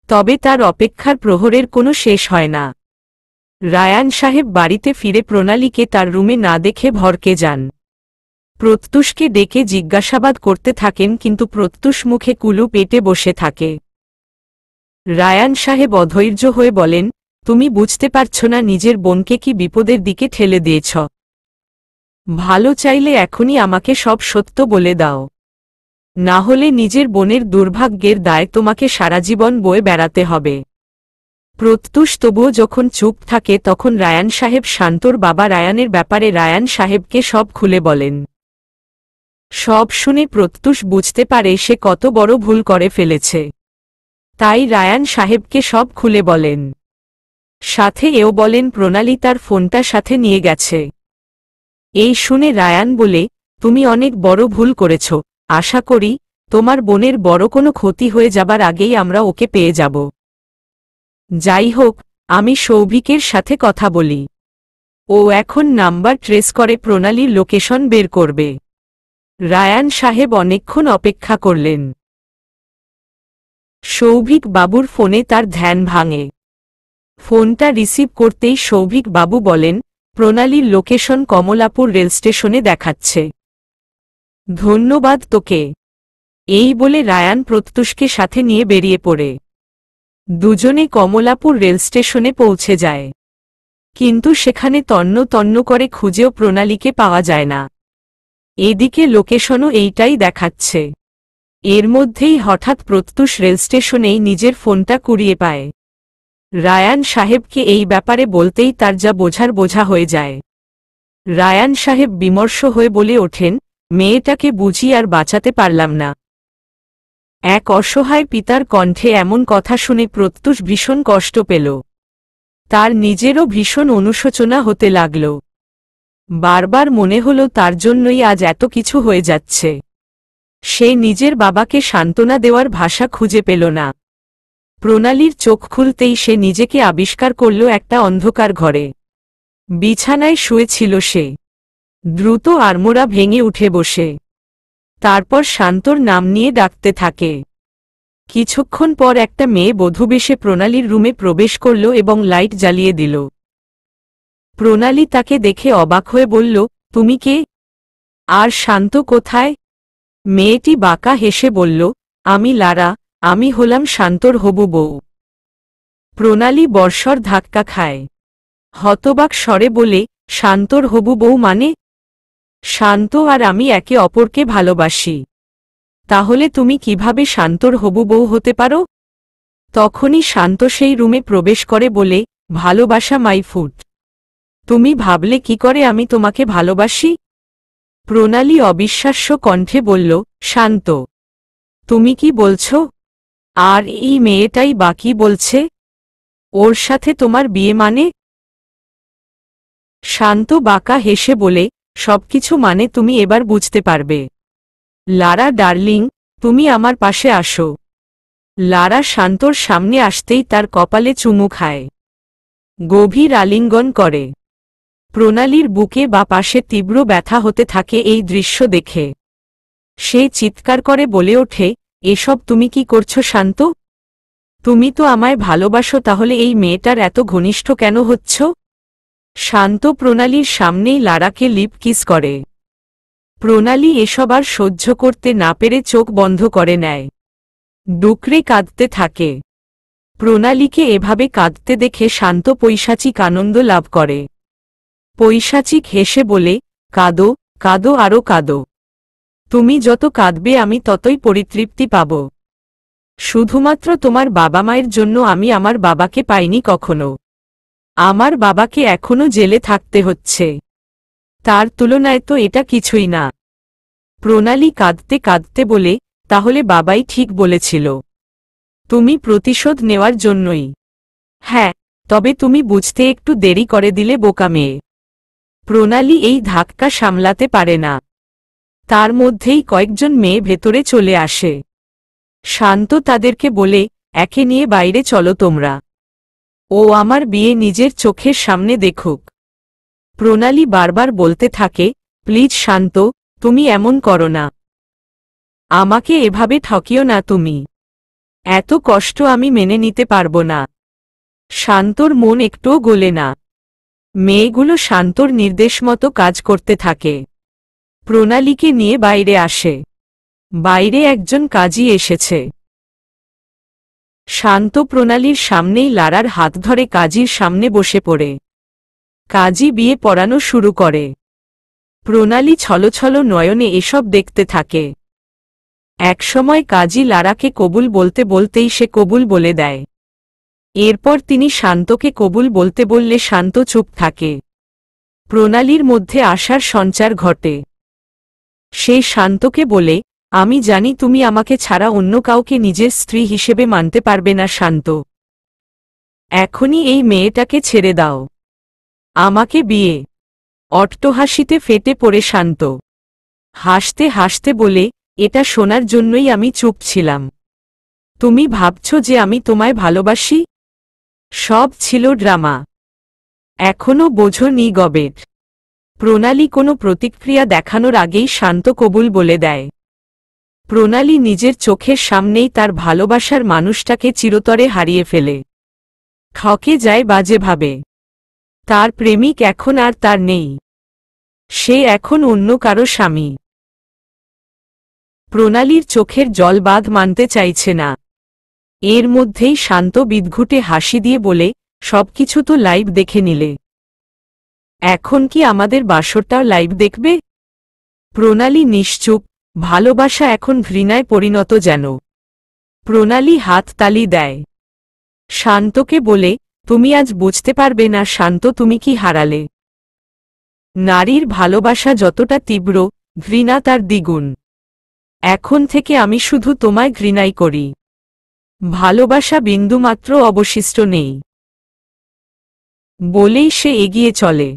তবে তার অপেক্ষার প্রহরের কোনো শেষ হয় না। রায়ান সাহেব বাড়িতে ফিরে প্রণালীকে তার রুমে না দেখে ভরকে যান। প্রত্যুষকে ডেকে জিজ্ঞাসাবাদ করতে থাকেন কিন্তু প্রত্যুষ মুখে কুলু পেটে বসে থাকে। রায়ান সাহেব অধৈর্য হয়ে বলেন, তুমি বুঝতে পারছ না নিজের বোনকে কি বিপদের দিকে ঠেলে দিয়েছ? ভালো চাইলে এখনই আমাকে সব সত্য বলে দাও। না হলে নিজের বোনের দুর্ভাগ্যের দায় তোমাকে সারা জীবন বয়ে বেড়াতে হবে। প্রত্যুষ তবুও যখন চুপ থাকে তখন রায়ান সাহেব শান্তর বাবা রায়ানের ব্যাপারে রায়ান সাহেবকে সব খুলে বলেন। সব শুনে প্রত্যুষ বুঝতে পারে সে কত বড় ভুল করে ফেলেছে। তাই রায়ান সাহেবকে সব খুলে বলেন। সাথে এও বলেন প্রণালী তার ফোনটা সাথে নিয়ে গেছে। এই শুনে রায়ান বলে, তুমি অনেক বড় ভুল করেছ। আশা করি তোমার বোনের বড় কোনো ক্ষতি হয়ে যাবার আগেই আমরা ওকে পেয়ে যাব। যাই হোক, আমি সৌভিকের সাথে কথা বলি। ও এখন নাম্বার ট্রেস করে প্রণালীর লোকেশন বের করবে। রায়ান সাহেব অনেকক্ষণ অপেক্ষা করলেন। সৌভিক বাবুর ফোনে তার ধ্যান ভাঙে। ফোনটা রিসিভ করতেই সৌভিক বাবু বলেন, প্রণালীর লোকেশন কমলাপুর রেলস্টেশনে দেখাচ্ছে। ধন্যবাদ তোকে। এই বলে রায়ান প্রত্যুষকে সাথে নিয়ে বেরিয়ে পড়ে। দুজনে কমলাপুর রেলস্টেশনে পৌঁছে যায়। কিন্তু সেখানে তন্ন তন্ন করে খুঁজেও প্রণালীকে পাওয়া যায় না। এদিকে লোকেশনও এইটাই দেখাচ্ছে। এর মধ্যেই হঠাৎ প্রত্যুষ রেলস্টেশনেই নিজের ফোনটা কুড়িয়ে পায়। রায়ান সাহেবকে এই ব্যাপারে বলতেই তার যা বোঝার বোঝা হয়ে যায়। রায়ান সাহেব বিমর্ষ হয়ে বলে ওঠেন, মেয়েটাকে বুঝি আর বাঁচাতে পারলাম না। এক অসহায় পিতার কণ্ঠে এমন কথা শুনে প্রত্যুষ ভীষণ কষ্ট পেল। তার নিজেরও ভীষণ অনুশোচনা হতে লাগল। বারবার মনে হলো তার জন্যই আজ এত কিছু হয়ে যাচ্ছে। সে নিজের বাবাকে সান্ত্বনা দেওয়ার ভাষা খুঁজে পেল না। প্রণালীর চোখ খুলতেই সে নিজেকে আবিষ্কার করল একটা অন্ধকার ঘরে। বিছানায় শুয়েছিল সে। দ্রুত আড়মোড়া ভেঙে উঠে বসে তারপর শান্তর নাম নিয়ে ডাকতে থাকে। কিছুক্ষণ পর একটা মেয়ে বধূবেশে প্রণালীর রুমে প্রবেশ করল এবং লাইট জ্বালিয়ে দিল। প্রণালী তাকে দেখে অবাক হয়ে বলল, তুমি কে? আর শান্ত কোথায়? মেয়েটি বাঁকা হেসে বলল, আমি লারা, আমি হলাম শান্তর হবু বউ। প্রণালী বর্ষর ধাক্কা খায়। হতবাক স্বরে বলে, শান্তর হবু বউ মানে? শান্ত আর আমি একে অপরকে ভালোবাসি। তাহলে তুমি কিভাবে শান্তর হবু বউ হতে পারো? তখনই শান্ত সেই রুমে প্রবেশ করে বলে, ভালোবাসা মাই ফুট। তুমি ভাবলে কি করে আমি তোমাকে ভালোবাসি? প্রণালী অবিশ্বাস্য কণ্ঠে বলল, শান্ত, তুমি কি বলছো? আর এই মেয়েটাই বাকি বলছে? ওর সাথে তোমার বিয়ে মানে? শান্ত বাঁকা হেসে বলে, সবকিছু মানে তুমি এবার বুঝতে পারবে। লারা ডার্লিং, তুমি আমার পাশে আসো। লারা শান্তর সামনে আসতেই তার কপালে চুমু খায়। গভীর আলিঙ্গন করে। প্রণালীর বুকে বা পাশে তীব্র ব্যথা হতে থাকে এই দৃশ্য দেখে। সে চিৎকার করে বলে ওঠে, এসব তুমি কি করছো শান্ত? তুমি তো আমায় ভালোবাসো, তাহলে এই মেয়েটার এত ঘনিষ্ঠ কেন হচ্ছ? শান্ত প্রণালীর সামনেই লারাকে লিপ কিস করে। প্রণালী এসব আর সহ্য করতে না পেরে চোখ বন্ধ করে নেয়। ডুকরে কাঁদতে থাকে। প্রণালীকে এভাবে কাঁদতে দেখে শান্ত পৈশাচিক আনন্দ লাভ করে। পৈশাচিক হেসে বলে, কাঁদো, কাঁদো আরও কাঁদো। তুমি যত কাঁদবে আমি ততই পরিতৃপ্তি পাব। শুধুমাত্র তোমার বাবা মায়ের জন্য আমি আমার বাবাকে পাইনি কখনো। আমার বাবাকে এখনো জেলে থাকতে হচ্ছে। তার তুলনায় তো এটা কিছুই না। প্রণালী কাঁদতে কাঁদতে বলে, তাহলে বাবাই ঠিক বলেছিল। তুমি প্রতিশোধ নেওয়ার জন্যই। হ্যাঁ, তবে তুমি বুঝতে একটু দেরি করে দিলে বোকা মেয়ে। প্রণালী এই ধাক্কা সামলাতে পারে না। তার মধ্যেই কয়েকজন মেয়ে ভেতরে চলে আসে। শান্ত তাদেরকে বলে, একে নিয়ে বাইরে চলো তোমরা। ও আমার বিয়ে নিজের চোখের সামনে দেখুক। প্রণালী বারবার বলতে থাকে, প্লিজ শান্ত, তুমি এমন করো না। আমাকে এভাবে ঠকিও না তুমি। এত কষ্ট আমি মেনে নিতে পারবো না। শান্তর মন একটুও গলে না। মেয়েগুলো শান্তর নির্দেশ মতো কাজ করতে থাকে। প্রণালীকে নিয়ে বাইরে আসে। বাইরে একজন কাজী এসেছে। শান্ত প্রণালীর সামনেই লারার হাত ধরে কাজীর সামনে বসে পড়ে। কাজী বিয়ে পড়ানো শুরু করে। প্রণালী ছলছল নয়নে এসব দেখতে থাকে। একসময় কাজী লারাকে কবুল বলতে বলতেই সে কবুল বলে দেয়। এরপর তিনি শান্তকে কবুল বলতে বললে শান্ত চুপ থাকে। প্রণালীর মধ্যে আশার সঞ্চার ঘটে। সে শান্তকে বলে, আমি জানি তুমি আমাকে ছাড়া অন্য কাউকে নিজের স্ত্রী হিসেবে মানতে পারবে না শান্ত। এখনই এই মেয়েটাকে ছেড়ে দাও। আমাকে বিয়ে। অট্টহাসিতে ফেটে পড়ে শান্ত। হাসতে হাসতে বলে, এটা শোনার জন্যই আমি চুপ ছিলাম। তুমি ভাবছ যে আমি তোমায় ভালোবাসি? সব ছিল ড্রামা। এখনো বোঝোনি গবেট। প্রণালী কোনো প্রতিক্রিয়া দেখানোর আগেই শান্ত কবুল বলে দেয়। প্রণালী নিজের চোখের সামনেই তার ভালোবাসার মানুষটাকে চিরতরে হারিয়ে ফেলে। ঠকে যায় বাজেভাবে। তার প্রেমিক এখন আর তার নেই। সে এখন অন্য কারো স্বামী। প্রণালীর চোখের জল বাঁধ মানতে চাইছে না। এর মধ্যেই শান্ত বিদঘুটে হাসি দিয়ে বলে, সবকিছু তো লাইভ দেখে নিলে। এখন কি আমাদের বাসরটাও লাইভ দেখবে? প্রণালী নিশ্চুপ। ভালোবাসা এখন ঘৃণায় পরিণত যেন। প্রণালী হাত তালি দেয়। শান্তকে বলে, তুমি আজ বুঝতে পারবে না শান্ত তুমি কি হারালে। নারীর ভালোবাসা যতটা তীব্র, ঘৃণা তার দ্বিগুণ। এখন থেকে আমি শুধু তোমায় ঘৃণাই করি। ভালোবাসা বিন্দুমাত্র অবশিষ্ট নেই। বলেই সে এগিয়ে চলে।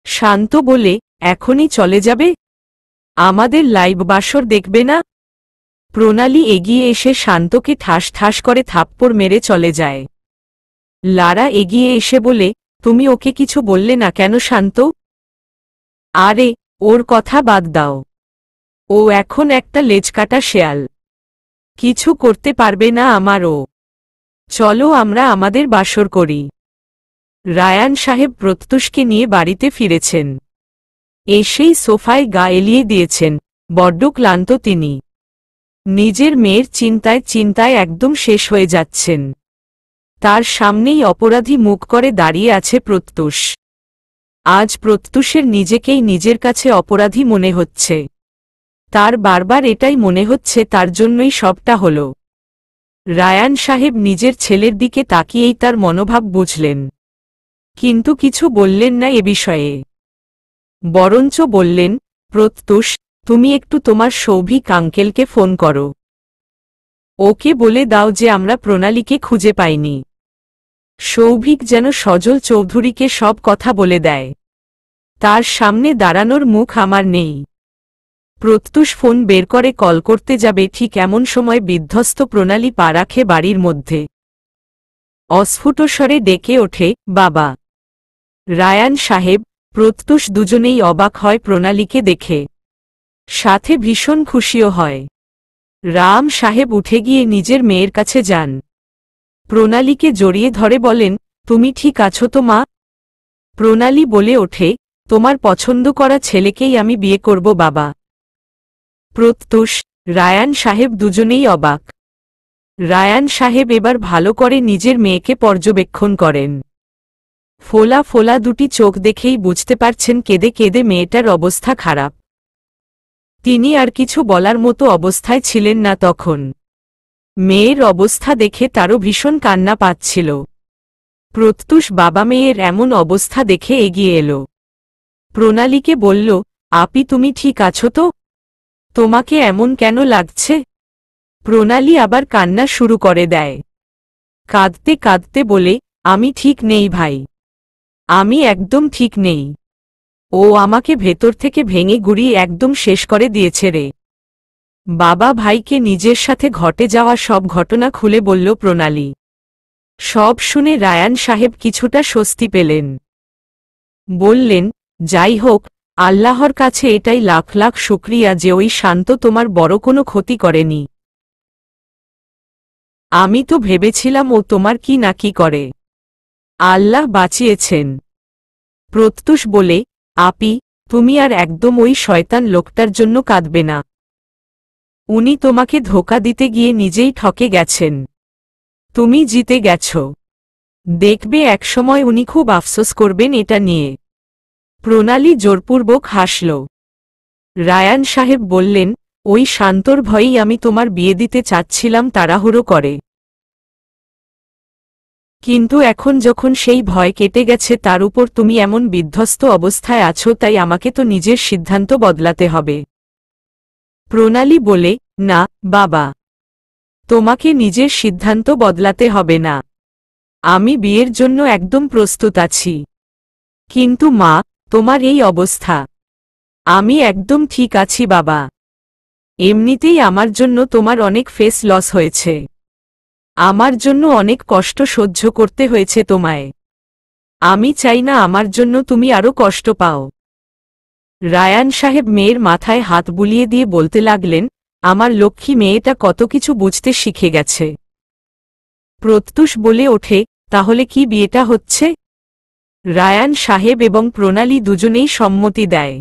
শান্ত বলে, এখনই চলে যাবে? আমাদের লাইভ বাসর দেখবে না? প্রণালী এগিয়ে এসে শান্তকে ঠাস ঠাস করে থাপ্পড় মেরে চলে যায়। লারা এগিয়ে এসে বলে, তুমি ওকে কিছু বললে না কেন শান্ত? আরে, ওর কথা বাদ দাও। ও এখন একটা লেজকাটা শেয়াল। কিছু করতে পারবে না আমার ও। চলো আমরা আমাদের বাসর করি। রায়ান সাহেব প্রত্যুষকে নিয়ে বাড়িতে ফিরেছেন। এসেই সোফায় গা এলিয়ে দিয়েছেন, বড্ড ক্লান্ত তিনি। নিজের মেয়ের চিন্তায় চিন্তায় একদম শেষ হয়ে যাচ্ছেন। তার সামনেই অপরাধী মুখ করে দাঁড়িয়ে আছে প্রত্যুষ। আজ প্রত্যুষের নিজেকেই নিজের কাছে অপরাধী মনে হচ্ছে। তার বারবার এটাই মনে হচ্ছে তার জন্যই সবটা হল। রায়ান সাহেব নিজের ছেলের দিকে তাকিয়েই তার মনোভাব বুঝলেন, কিন্তু কিছু বললেন না এ বিষয়ে। বরঞ্চ বললেন, প্রত্যুষ, তুমি একটু তোমার সৌভিক আঙ্কেলকে ফোন করো। ওকে বলে দাও যে আমরা প্রণালীকে খুঁজে পাইনি। সৌভিক যেন সজল চৌধুরীকে সব কথা বলে দেয়। তার সামনে দাঁড়ানোর মুখ আমার নেই। প্রত্যুষ ফোন বের করে কল করতে যাবে, ঠিক এমন সময় বিধ্বস্ত প্রণালী পা রাখে বাড়ির মধ্যে। অস্ফুট স্বরে ডেকে ওঠে, বাবা। রায়ান সাহেব, প্রত্যুষ দুজনেই অবাক হয় প্রণালীকে দেখে, সাথে ভীষণ খুশিও হয়। রাম সাহেব উঠে গিয়ে নিজের মেয়ের কাছে যান। প্রণালীকে জড়িয়ে ধরে বলেন, তুমি ঠিক আছো তো মা? প্রণালী বলে ওঠে, তোমার পছন্দ করা ছেলেকেই আমি বিয়ে করব বাবা। প্রত্যুষ, রায়ান সাহেব দুজনেই অবাক। রায়ান সাহেব এবার ভালো করে নিজের মেয়েকে পর্যবেক্ষণ করেন। ফোলা ফোলা দুটি চোখ দেখেই বুঝতে পারছেন কেঁদে কেঁদে মেয়েটার অবস্থা খারাপ। তিনি আর কিছু বলার মতো অবস্থায় ছিলেন না তখন। মেয়ের অবস্থা দেখে তারও ভীষণ কান্না পাচ্ছিল। প্রত্যুষ বাবা মেয়ের এমন অবস্থা দেখে এগিয়ে এলো। প্রণালীকে বলল, আপি তুমি ঠিক আছো তো? তোমাকে এমন কেন লাগছে? প্রণালী আবার কান্না শুরু করে দেয়। কাঁদতে কাঁদতে বলে, আমি ঠিক নেই ভাই। আমি একদম ঠিক নেই। ও আমাকে ভেতর থেকে ভেঙে গুড়িয়ে একদম শেষ করে দিয়েছে রে। বাবা ভাইকে নিজের সাথে ঘটে যাওয়া সব ঘটনা খুলে বলল প্রণালী। সব শুনে রায়ান সাহেব কিছুটা স্বস্তি পেলেন। বললেন, যাই হোক, আল্লাহর কাছে এটাই লাখ লাখ শুকরিয়া যে ওই শান্ত তোমার বড় কোনো ক্ষতি করেনি। আমি তো ভেবেছিলাম ও তোমার কি না কি করে। আল্লাহ বাঁচিয়েছেন। প্রত্যুষ বলে, আপি, তুমি আর একদম ওই শয়তান লোকটার জন্য কাঁদবে না। উনি তোমাকে ধোঁকা দিতে গিয়ে নিজেই ঠকে গেছেন। তুমি জিতে গেছ। দেখবে একসময় উনি খুব আফসোস করবেন এটা নিয়ে। প্রণালী জোরপূর্বক হাসল। রায়ান সাহেব বললেন, ওই শান্তর ভয়েই আমি তোমার বিয়ে দিতে চাচ্ছিলাম তাড়াহুড়ো করে। কিন্তু এখন যখন সেই ভয় কেটে গেছে, তার উপর তুমি এমন বিধ্বস্ত অবস্থায় আছো, তাই আমাকে তো নিজের সিদ্ধান্ত বদলাতে হবে। প্রণালী বলে, না বাবা, তোমাকে নিজের সিদ্ধান্ত বদলাতে হবে না। আমি বিয়ের জন্য একদম প্রস্তুত আছি। কিন্তু মা, তোমার এই অবস্থা। আমি একদম ঠিক আছি বাবা। এমনিতেই আমার জন্য তোমার অনেক ফেস লস হয়েছে। আমার জন্য অনেক কষ্ট সহ্য করতে হয়েছে তোমায়। আমি চাই না আমার জন্য তুমি আরো কষ্ট পাও। রায়ান সাহেব মেয়ের মাথায় হাত বুলিয়ে দিয়ে বলতে লাগলেন, আমার লক্ষ্মী মেয়েটা কত কিছু বুঝতে শিখে গেছে। প্রত্যুষ বলে ওঠে, তাহলে কি বিয়েটা হচ্ছে? রায়ান সাহেব এবং প্রণালী দুজনেই সম্মতি দেয়।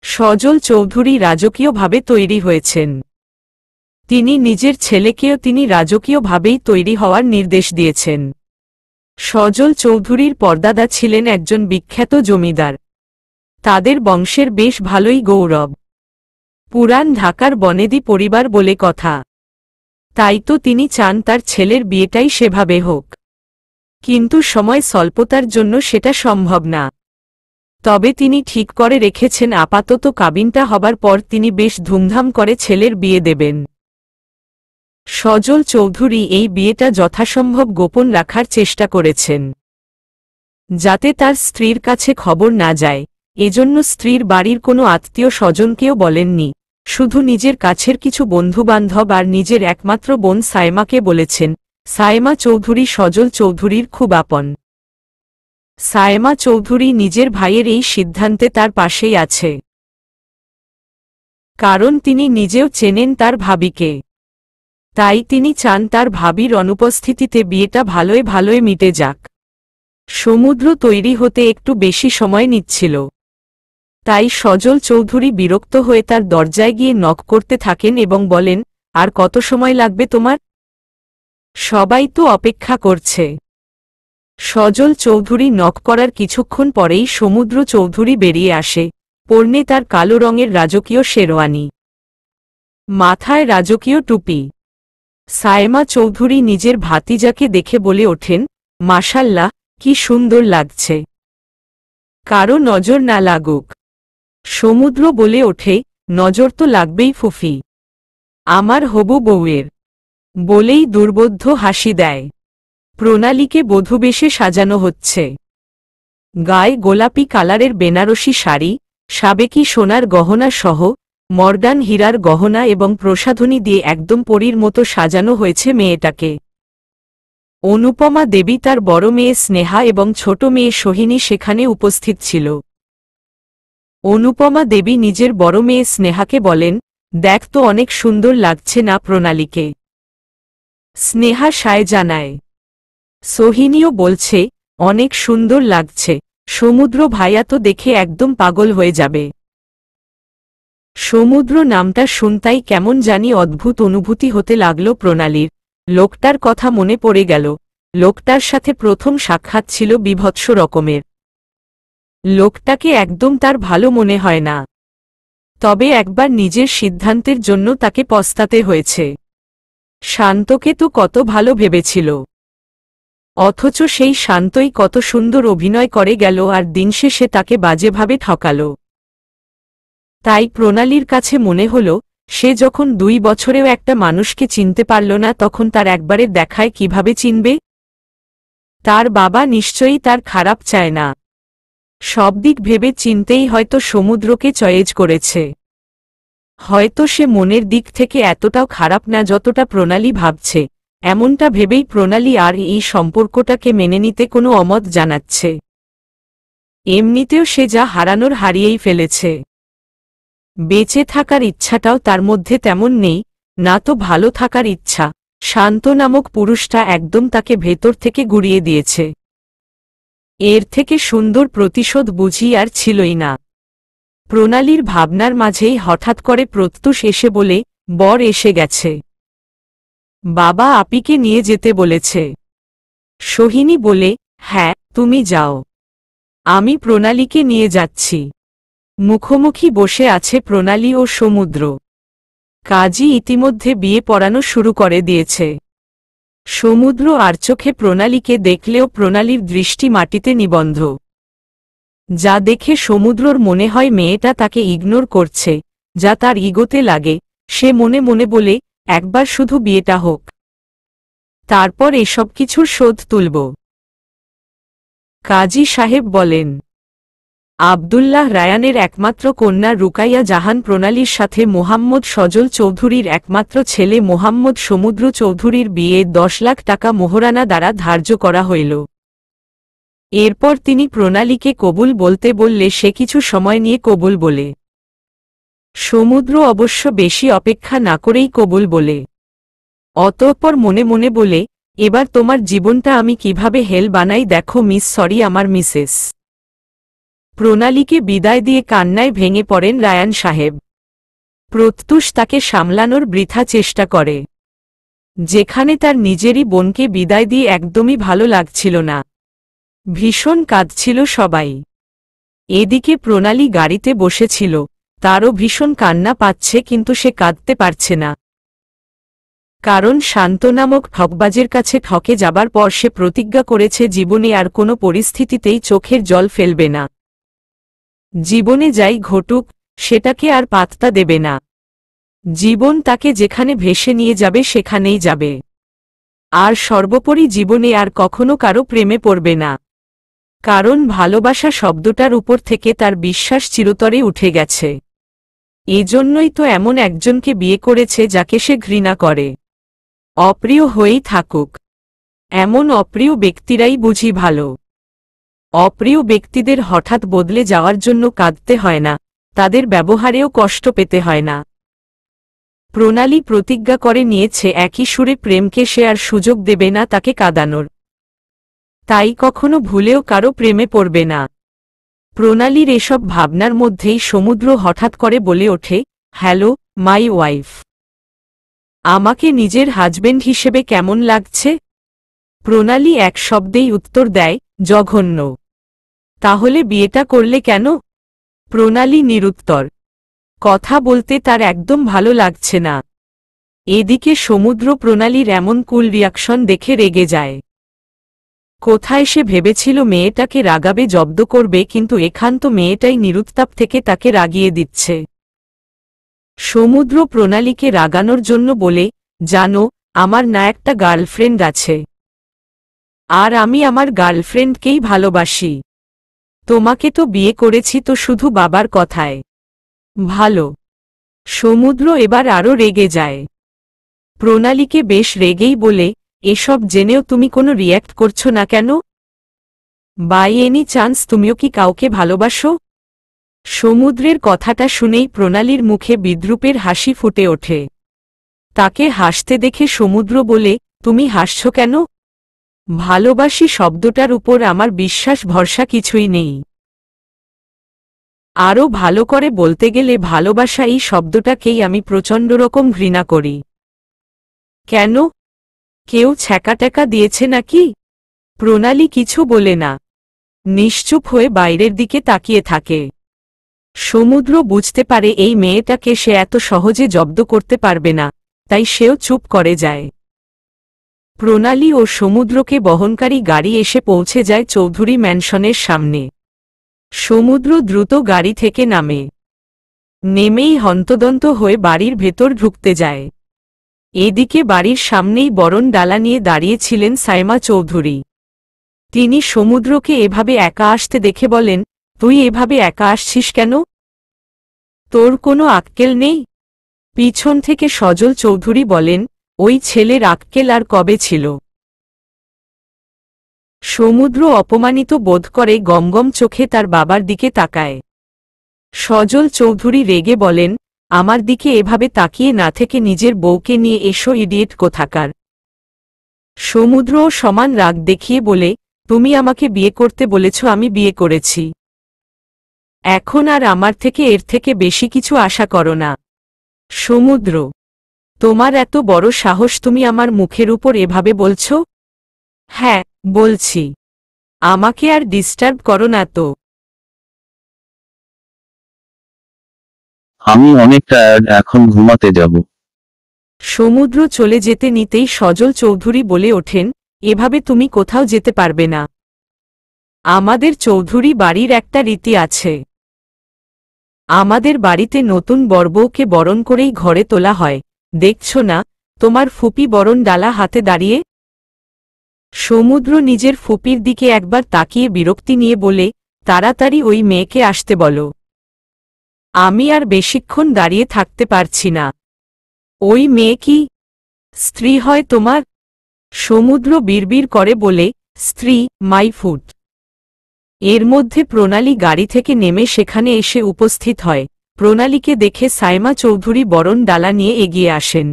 সজল চৌধুরী রাজকীয়ভাবে তৈরি হয়েছেন। তিনি নিজের ছেলেকেও তিনি রাজকীয়ভাবেই তৈরি হওয়ার নির্দেশ দিয়েছেন। সজল চৌধুরীর পরদাদা ছিলেন একজন বিখ্যাত জমিদার। তাদের বংশের বেশ ভালোই গৌরব। পুরান ঢাকার বনেদি পরিবার বলে কথা। তাই তো তিনি চান তার ছেলের বিয়েটাই সেভাবে হোক। কিন্তু সময় স্বল্পতার জন্য সেটা সম্ভব না। তবে তিনি ঠিক করে রেখেছেন আপাতত কাবিনটা হবার পর তিনি বেশ ধুমধাম করে ছেলের বিয়ে দেবেন। সজল চৌধুরী এই বিয়েটা যথাসম্ভব গোপন রাখার চেষ্টা করেছেন, যাতে তার স্ত্রীর কাছে খবর না যায়। এজন্য স্ত্রীর বাড়ির কোনো আত্মীয় স্বজনকেও বলেননি, শুধু নিজের কাছের কিছু বন্ধুবান্ধব আর নিজের একমাত্র বোন সায়মাকে বলেছেন। সায়মা চৌধুরী সজল চৌধুরীর খুব আপন। সায়মা চৌধুরী নিজের ভাইয়ের এই সিদ্ধান্তে তার পাশেই আছে, কারণ তিনি নিজেও চেনেন তার ভাবিকে। তাই তিনি চান তার ভাবির অনুপস্থিতিতে বিয়েটা ভালোয় ভালোয় মিটে যাক। সমুদ্র তৈরি হতে একটু বেশি সময় নিচ্ছিল। তাই সজল চৌধুরী বিরক্ত হয়ে তার দরজায় গিয়ে নক করতে থাকেন এবং বলেন, আর কত সময় লাগবে তোমার? সবাই তো অপেক্ষা করছে। সজল চৌধুরী নক করার কিছুক্ষণ পরেই সমুদ্র চৌধুরী বেরিয়ে আসে, পরনে তার কালো রঙের রাজকীয় শেরওয়ানি, মাথায় রাজকীয় টুপি। সায়েমা চৌধুরী নিজের ভাতিজাকে দেখে বলে ওঠেন, মাশাল্লাহ, কি সুন্দর লাগছে। কারো নজর না লাগুক। সমুদ্র বলে ওঠে, নজর তো লাগবেই ফুফি, আমার হবু বউয়ের। বলেই দুর্বোধ্য হাসি দেয়। প্রণালীকে বধূবেশে সাজানো হচ্ছে। গায়ে গোলাপি কালারের বেনারসি শাড়ি, সাবেকি সোনার গহনা সহ মর্ডান হীরার গহনা এবং প্রসাধনী দিয়ে একদম পরীর মতো সাজানো হয়েছে মেয়েটাকে। অনুপমা দেবী, তার বড় মেয়ে স্নেহা এবং ছোট মেয়ে সোহিনী সেখানে উপস্থিত ছিল। অনুপমা দেবী নিজের বড় মেয়ে স্নেহাকে বলেন, দেখ তো অনেক সুন্দর লাগছে না প্রণালীকে? স্নেহা সায় জানায়। সোহিনীও বলছে, অনেক সুন্দর লাগছে, সমুদ্র ভাইয়া তো দেখে একদম পাগল হয়ে যাবে। সমুদ্র নামটা শুনতাই কেমন জানি অদ্ভুত অনুভূতি হতে লাগল প্রণালীর। লোকটার কথা মনে পড়ে গেল। লোকটার সাথে প্রথম সাক্ষাৎ ছিল বীভৎস রকমের। লোকটাকে একদম তার ভালো মনে হয় না। তবে একবার নিজের সিদ্ধান্তের জন্য তাকে পস্তাতে হয়েছে। শান্তকে তো কত ভালো ভেবেছিল, অথচ সেই শান্তই কত সুন্দর অভিনয় করে গেল আর দিন শেষে তাকে বাজেভাবে ঠকাল। তাই প্রণালীর কাছে মনে হল, সে যখন 2 বছরেও একটা মানুষকে চিনতে পারল না, তখন তার একবারের দেখায় কিভাবে চিনবে? তার বাবা নিশ্চয়ই তার খারাপ চায় না। সব দিক ভেবে চিনতেই হয়তো সমুদ্রকে চয়েজ করেছে। হয়তো সে মনের দিক থেকে এতটাও খারাপ না যতটা প্রণালী ভাবছে। এমনটা ভেবেই প্রণালী আর এই সম্পর্কটাকে মেনে নিতে কোনো অমত জানাচ্ছে। এমনিতেও সে যা হারানোর হারিয়েই ফেলেছে। বেঁচে থাকার ইচ্ছাটাও তার মধ্যে তেমন নেই, না তো ভালো থাকার ইচ্ছা। শান্ত নামক পুরুষটা একদম তাকে ভেতর থেকে গুড়িয়ে দিয়েছে। এর থেকে সুন্দর প্রতিশোধ বুঝি আর ছিলই না। প্রণালীর ভাবনার মাঝেই হঠাৎ করে প্রত্যুষ এসে বলে, বর এসে গেছে, বাবা আপিকে নিয়ে যেতে বলেছে। সোহিনী বলে, হ্যাঁ, তুমি যাও, আমি প্রণালীকে নিয়ে যাচ্ছি। মুখোমুখি বসে আছে প্রণালী ও সমুদ্র। কাজী ইতিমধ্যে বিয়ে পড়ানো শুরু করে দিয়েছে। সমুদ্র আর চোখে প্রণালীকে দেখলেও প্রণালীর দৃষ্টি মাটিতে নিবন্ধ। যা দেখে সমুদ্রর মনে হয় মেয়েটা তাকে ইগনোর করছে, যা তার ইগোতে লাগে। সে মনে মনে বলে, একবার শুধু বিয়েটা হোক, তারপর এসব কিছুর শোধ তুলব। কাজী সাহেব বলেন, আব্দুল্লাহ রায়ানের একমাত্র কন্যা রুকাইয়া জাহান প্রণালীর সাথে মোহাম্মদ সজল চৌধুরীর একমাত্র ছেলে মোহাম্মদ সমুদ্র চৌধুরীর বিয়ে 10 লাখ টাকা মোহরানা দ্বারা ধার্য করা হইল। এরপর তিনি প্রণালীকে কবুল বলতে বললে সে কিছু সময় নিয়ে কবুল বলে। সমুদ্র অবশ্য বেশি অপেক্ষা না করেই কবুল বলে। অতঃপর মনে মনে বলে, এবার তোমার জীবনটা আমি কিভাবে হেল বানাই দেখো মিস, সরি আমার মিসেস। প্রণালীকে বিদায় দিয়ে কান্নায় ভেঙে পড়েন রায়ান সাহেব। প্রত্যুষ তাকে সামলানোর বৃথা চেষ্টা করে। যেখানে তার নিজেরই বোনকে বিদায় দিয়ে একদমই ভালো লাগছিল না। ভীষণ কাঁদছিল সবাই। এদিকে প্রণালী গাড়িতে বসেছিল, তারও ভীষণ কান্না পাচ্ছে, কিন্তু সে কাঁদতে পারছে না। কারণ শান্ত নামক ঠকবাজের কাছে ঠকে যাবার পর সে প্রতিজ্ঞা করেছে জীবনে আর কোনো পরিস্থিতিতেই চোখের জল ফেলবে না। জীবনে যাই ঘটুক, সেটাকে আর পাত্তা দেবে না। জীবন তাকে যেখানে ভেসে নিয়ে যাবে সেখানেই যাবে। আর সর্বোপরি জীবনে আর কখনো কারো প্রেমে পড়বে না। কারণ ভালোবাসা শব্দটার উপর থেকে তার বিশ্বাস চিরতরে উঠে গেছে। এজন্যই তো এমন একজনকে বিয়ে করেছে যাকে সে ঘৃণা করে। অপ্রিয় হয়েই থাকুক। এমন অপ্রিয় ব্যক্তিরাই বুঝি ভালো। অপ্রিয় ব্যক্তিদের হঠাৎ বদলে যাওয়ার জন্য কাঁদতে হয় না, তাদের ব্যবহারেও কষ্ট পেতে হয় না। প্রণালী প্রতিজ্ঞা করে নিয়েছে একই সুরে প্রেমকে সে আর সুযোগ দেবে না তাকে কাঁদানোর। তাই কখনো ভুলেও কারো প্রেমে পড়বে না। প্রণালীর এসব ভাবনার মধ্যেই সমুদ্র হঠাৎ করে বলে ওঠে, হ্যালো মাই ওয়াইফ। আমাকে নিজের হাজবেন্ড হিসেবে কেমন লাগছে? প্রণালী এক শব্দেই উত্তর দেয়, জঘন্য। তাহলে বিয়েটা করলে কেন? প্রণালী নিরুত্তর। কথা বলতে তার একদম ভালো লাগছে না। এদিকে সমুদ্র প্রণালীর এমন কুল রিয়াকশন দেখে রেগে যায়। কোথায় সে ভেবেছিল মেয়েটাকে রাগাবে, জব্দ করবে, কিন্তু এখান তো মেয়েটাই নিরুত্তাপ থেকে তাকে রাগিয়ে দিচ্ছে। সমুদ্র প্রণালীকে রাগানোর জন্য বলে, জানো, আমার না একটা গার্লফ্রেন্ড আছে, আর আমি আমার গার্লফ্রেন্ডকেই ভালোবাসি। তোমাকে তো বিয়ে করেছি তো শুধু বাবার কথায়। ভালো। সমুদ্র এবার আরও রেগে যায়। প্রণালীকে বেশ রেগেই বলে, এসব জেনেও তুমি কোনো রিয়্যাক্ট করছো না কেন? বাই এনি চান্স তুমিও কি কাউকে ভালোবাসো? সমুদ্রের কথাটা শুনেই প্রণালীর মুখে বিদ্রূপের হাসি ফুটে ওঠে। তাকে হাসতে দেখে সমুদ্র বলে, তুমি হাসছ কেন? ভালোবাসি শব্দটার উপর আমার বিশ্বাস ভরসা কিছুই নেই। আরও ভালো করে বলতে গেলে ভালোবাসা এই শব্দটাকেই আমি প্রচণ্ড রকম ঘৃণা করি। কেন? কেউ ছ্যাঁকাট্যাঁকা দিয়েছে নাকি? প্রণালী কিছু বলে না, নিশ্চুপ হয়ে বাইরের দিকে তাকিয়ে থাকে। সমুদ্র বুঝতে পারে এই মেয়েটাকে সে এত সহজে জব্দ করতে পারবে না, তাই সেও চুপ করে যায়। প্রণালী ও সমুদ্রকে বহনকারী গাড়ি এসে পৌঁছে যায় চৌধুরী ম্যানশনের সামনে। সমুদ্র দ্রুত গাড়ি থেকে নামে। নেমেই হন্তদন্ত হয়ে বাড়ির ভেতর ঢুকতে যায়। এদিকে বাড়ির সামনেই বরণ ডালা নিয়ে দাঁড়িয়েছিলেন সাইমা চৌধুরী। তিনি সমুদ্রকে এভাবে একা আসতে দেখে বলেন, তুই এভাবে একা আসছিস কেন? তোর কোনো আক্কেল নেই? পিছন থেকে সজল চৌধুরী বলেন, ওই ছেলের আক্কেল আর কবে ছিল? সমুদ্র অপমানিত বোধ করে গমগম চোখে তার বাবার দিকে তাকায়। সজল চৌধুরী রেগে বলেন, আমার দিকে এভাবে তাকিয়ে না থেকে নিজের বউকে নিয়ে এসো ইডিয়েট কোথাকার। সমুদ্রও সমান রাগ দেখিয়ে বলে, তুমি আমাকে বিয়ে করতে বলেছ, আমি বিয়ে করেছি। এখন আর আমার থেকে এর থেকে বেশি কিছু আশা করো না। সমুদ্র, তোমার এত বড় সাহস, তুমি আমার মুখের উপর এভাবে বলছ? হ্যাঁ, বলছি। আমাকে আর ডিস্টার্ব করো না তো। আমি অনেক টায়ার্ড, এখন ঘুমাতে যাব। সমুদ্র চলে যেতে নিতেই সজল চৌধুরী বলে ওঠেন, এভাবে তুমি কোথাও যেতে পারবে না। আমাদের চৌধুরী বাড়ির একটা রীতি আছে। আমাদের বাড়িতে নতুন বরবউকে বরণ করেই ঘরে তোলা হয়, দেখছ না তোমার ফুপি বরণ ডালা হাতে দাঁড়িয়ে? সমুদ্র নিজের ফুপির দিকে একবার তাকিয়ে বিরক্তি নিয়ে বলে, তাড়াতাড়ি ওই মেয়েকে আসতে বলো। আমি আর বেশিক্ষণ দাঁড়িয়ে থাকতে পারছি না। ওই মেয়ে কি স্ত্রী হয় তোমার? সমুদ্র বিড়বিড় করে বলে, স্ত্রী, মাই ফুট। এর মধ্যে প্রণালী গাড়ি থেকে নেমে সেখানে এসে উপস্থিত হয়। প্রণালীকে দেখে সাইমা চৌধুরী বরণ ডালা নিয়ে এগিয়ে আসেন।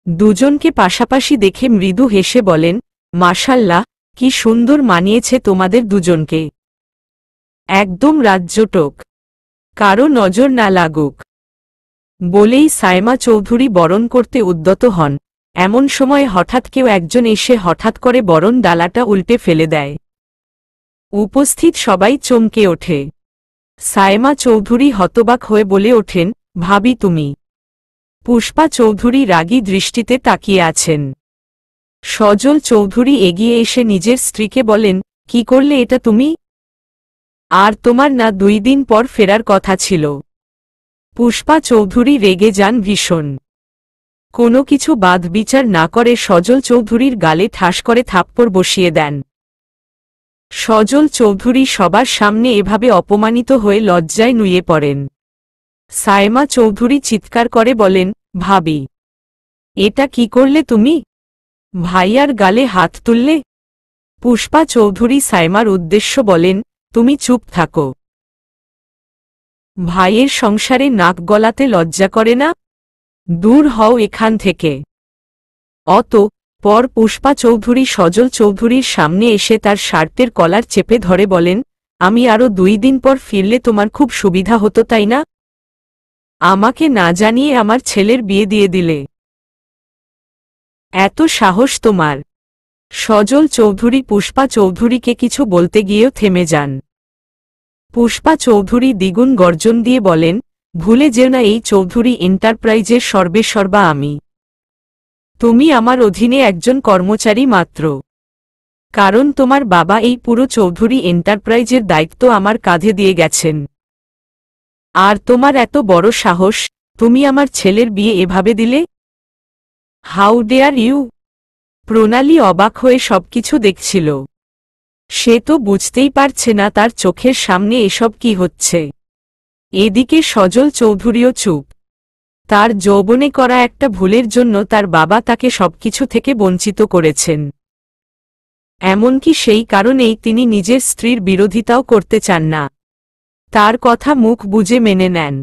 দুজনকে পাশাপাশি দেখে মৃদু হেসে বলেন, মাশাল্লাহ, কি সুন্দর মানিয়েছে তোমাদের দুজনকে। একদম রাজ্যটক, কারো নজর না লাগুক। বলেই সাইমা চৌধুরী বরণ করতে উদ্যত হন। এমন সময় হঠাৎ কেউ একজন এসে হঠাৎ করে বরণ ডালাটা উল্টে ফেলে দেয়। উপস্থিত সবাই চমকে ওঠে। সাইমা চৌধুরী হতবাক হয়ে বলে ওঠেন, ভাবি তুমি? পুষ্পা চৌধুরী রাগী দৃষ্টিতে তাকিয়ে আছেন। সজল চৌধুরী এগিয়ে এসে নিজের স্ত্রীকে বলেন, কি করলে এটা তুমি? আর তোমার না 2 দিন পর ফেরার কথা ছিল? পুষ্পা চৌধুরী রেগে যান ভীষণ। কোনো কিছু বাদ বিচার না করে সজল চৌধুরীর গালে ঠাস করে থাপ্পড় বসিয়ে দেন। সজল চৌধুরী সবার সামনে এভাবে অপমানিত হয়ে লজ্জায় নুয়ে পড়েন। সাইমা চৌধুরী চিৎকার করে বলেন, ভাবি, এটা কি করলে তুমি? ভাইয়ার গালে হাত তুললে? পুষ্পা চৌধুরী সাইমার উদ্দেশ্য বলেন, তুমি চুপ থাকো। ভাইয়ের সংসারে নাক গলাতে লজ্জা করে না? দূর হও এখান থেকে। অত পর পুষ্পা চৌধুরী সজল চৌধুরীর সামনে এসে তার শার্টের কলার চেপে ধরে বলেন, আমি আরো 2 দিন পর ফিরলে তোমার খুব সুবিধা হতো তাই না? আমাকে না জানিয়ে আমার ছেলের বিয়ে দিয়ে দিলে। এত সাহস তোমার! সজল চৌধুরী পুষ্পা চৌধুরীকে কিছু বলতে গিয়েও থেমে যান। পুষ্পা চৌধুরী দ্বিগুণ গর্জন দিয়ে বলেন, ভুলে যেও না এই চৌধুরী এন্টারপ্রাইজের সর্বেসর্বা আমি। তুমি আমার অধীনে একজন কর্মচারী মাত্র। কারণ তোমার বাবা এই পুরো চৌধুরী এন্টারপ্রাইজের দায়িত্ব আমার কাঁধে দিয়ে গেছেন। আর তোমার এত বড় সাহস, তুমি আমার ছেলের বিয়ে এভাবে দিলে? How dare you! প্রণালী অবাক হয়ে সবকিছু দেখছিল। সে তো বুঝতেই পারছে না তার চোখের সামনে এসব কি হচ্ছে। এদিকে সজল চৌধুরীও চুপ। তার যৌবনে করা একটা ভুলের জন্য তার বাবা তাকে সবকিছু থেকে বঞ্চিত করেছেন। এমনকি সেই কারণেই তিনি নিজের স্ত্রীর বিরোধিতাও করতে চান না। তার কথা মুখ বুজে মেনে নেন,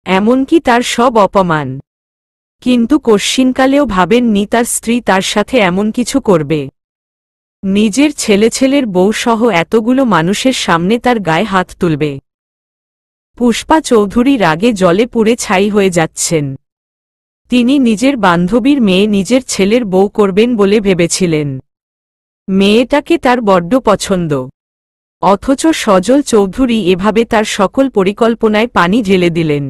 এমনকি তার সব অপমান। কিন্তু কশ্চিনকালেও ভাবেননি তার স্ত্রী তার সাথে এমন কিছু করবে। নিজের ছেলের বউ সহ এতগুলো মানুষের সামনে তার গায়ে হাত তুলবে। পুষ্পা চৌধুরী রাগে জলে পুড়ে ছাই হয়ে যাচ্ছেন। তিনি নিজের বান্ধবীর মেয়ে নিজের ছেলের বউ করবেন বলে ভেবেছিলেন। মেয়েটাকে তার বড্ড পছন্দ। অথচ সজল চৌধুরী এভাবে তার সকল পরিকল্পনায় পানি ঢেলে দিলেন।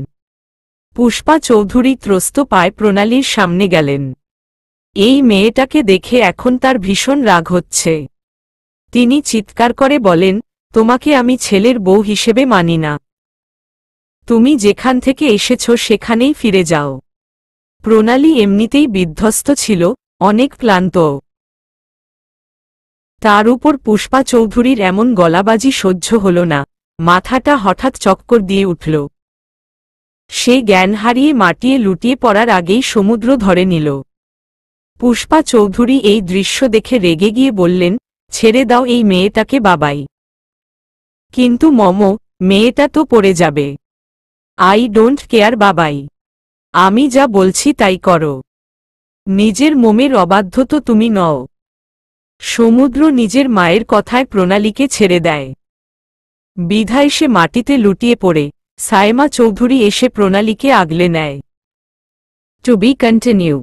পুষ্পা চৌধুরী ত্রস্ত পায় প্রণালীর সামনে গেলেন। এই মেয়েটাকে দেখে এখন তার ভীষণ রাগ হচ্ছে। তিনি চিৎকার করে বলেন, তোমাকে আমি ছেলের বউ হিসেবে মানি না। তুমি যেখান থেকে এসেছ সেখানেই ফিরে যাও। প্রণালী এমনিতেই বিধ্বস্ত ছিল, অনেক ক্লান্ত। তার উপর পুষ্পা চৌধুরীর এমন গলাবাজি সহ্য হল না। মাথাটা হঠাৎ চক্কর দিয়ে উঠল। সে জ্ঞান হারিয়ে মাটিয়ে লুটিয়ে পড়ার আগেই সমুদ্র ধরে নিল। পুষ্পা চৌধুরী এই দৃশ্য দেখে রেগে গিয়ে বললেন, ছেড়ে দাও এই মেয়েটাকে বাবাই। কিন্তু মেয়েটা তো পড়ে যাবে। আই ডোন্ট কেয়ার বাবাই। আমি যা বলছি তাই করো। নিজের মোমের অবাধ্য তো তুমি নও। সমুদ্র নিজের মায়ের কথায় প্রণালীকে ছেড়ে দেয়। বিধায় সে মাটিতে লুটিয়ে পড়ে। সায়মা চৌধুরী এসে প্রণালীকে আগলে নেয়। To be continue.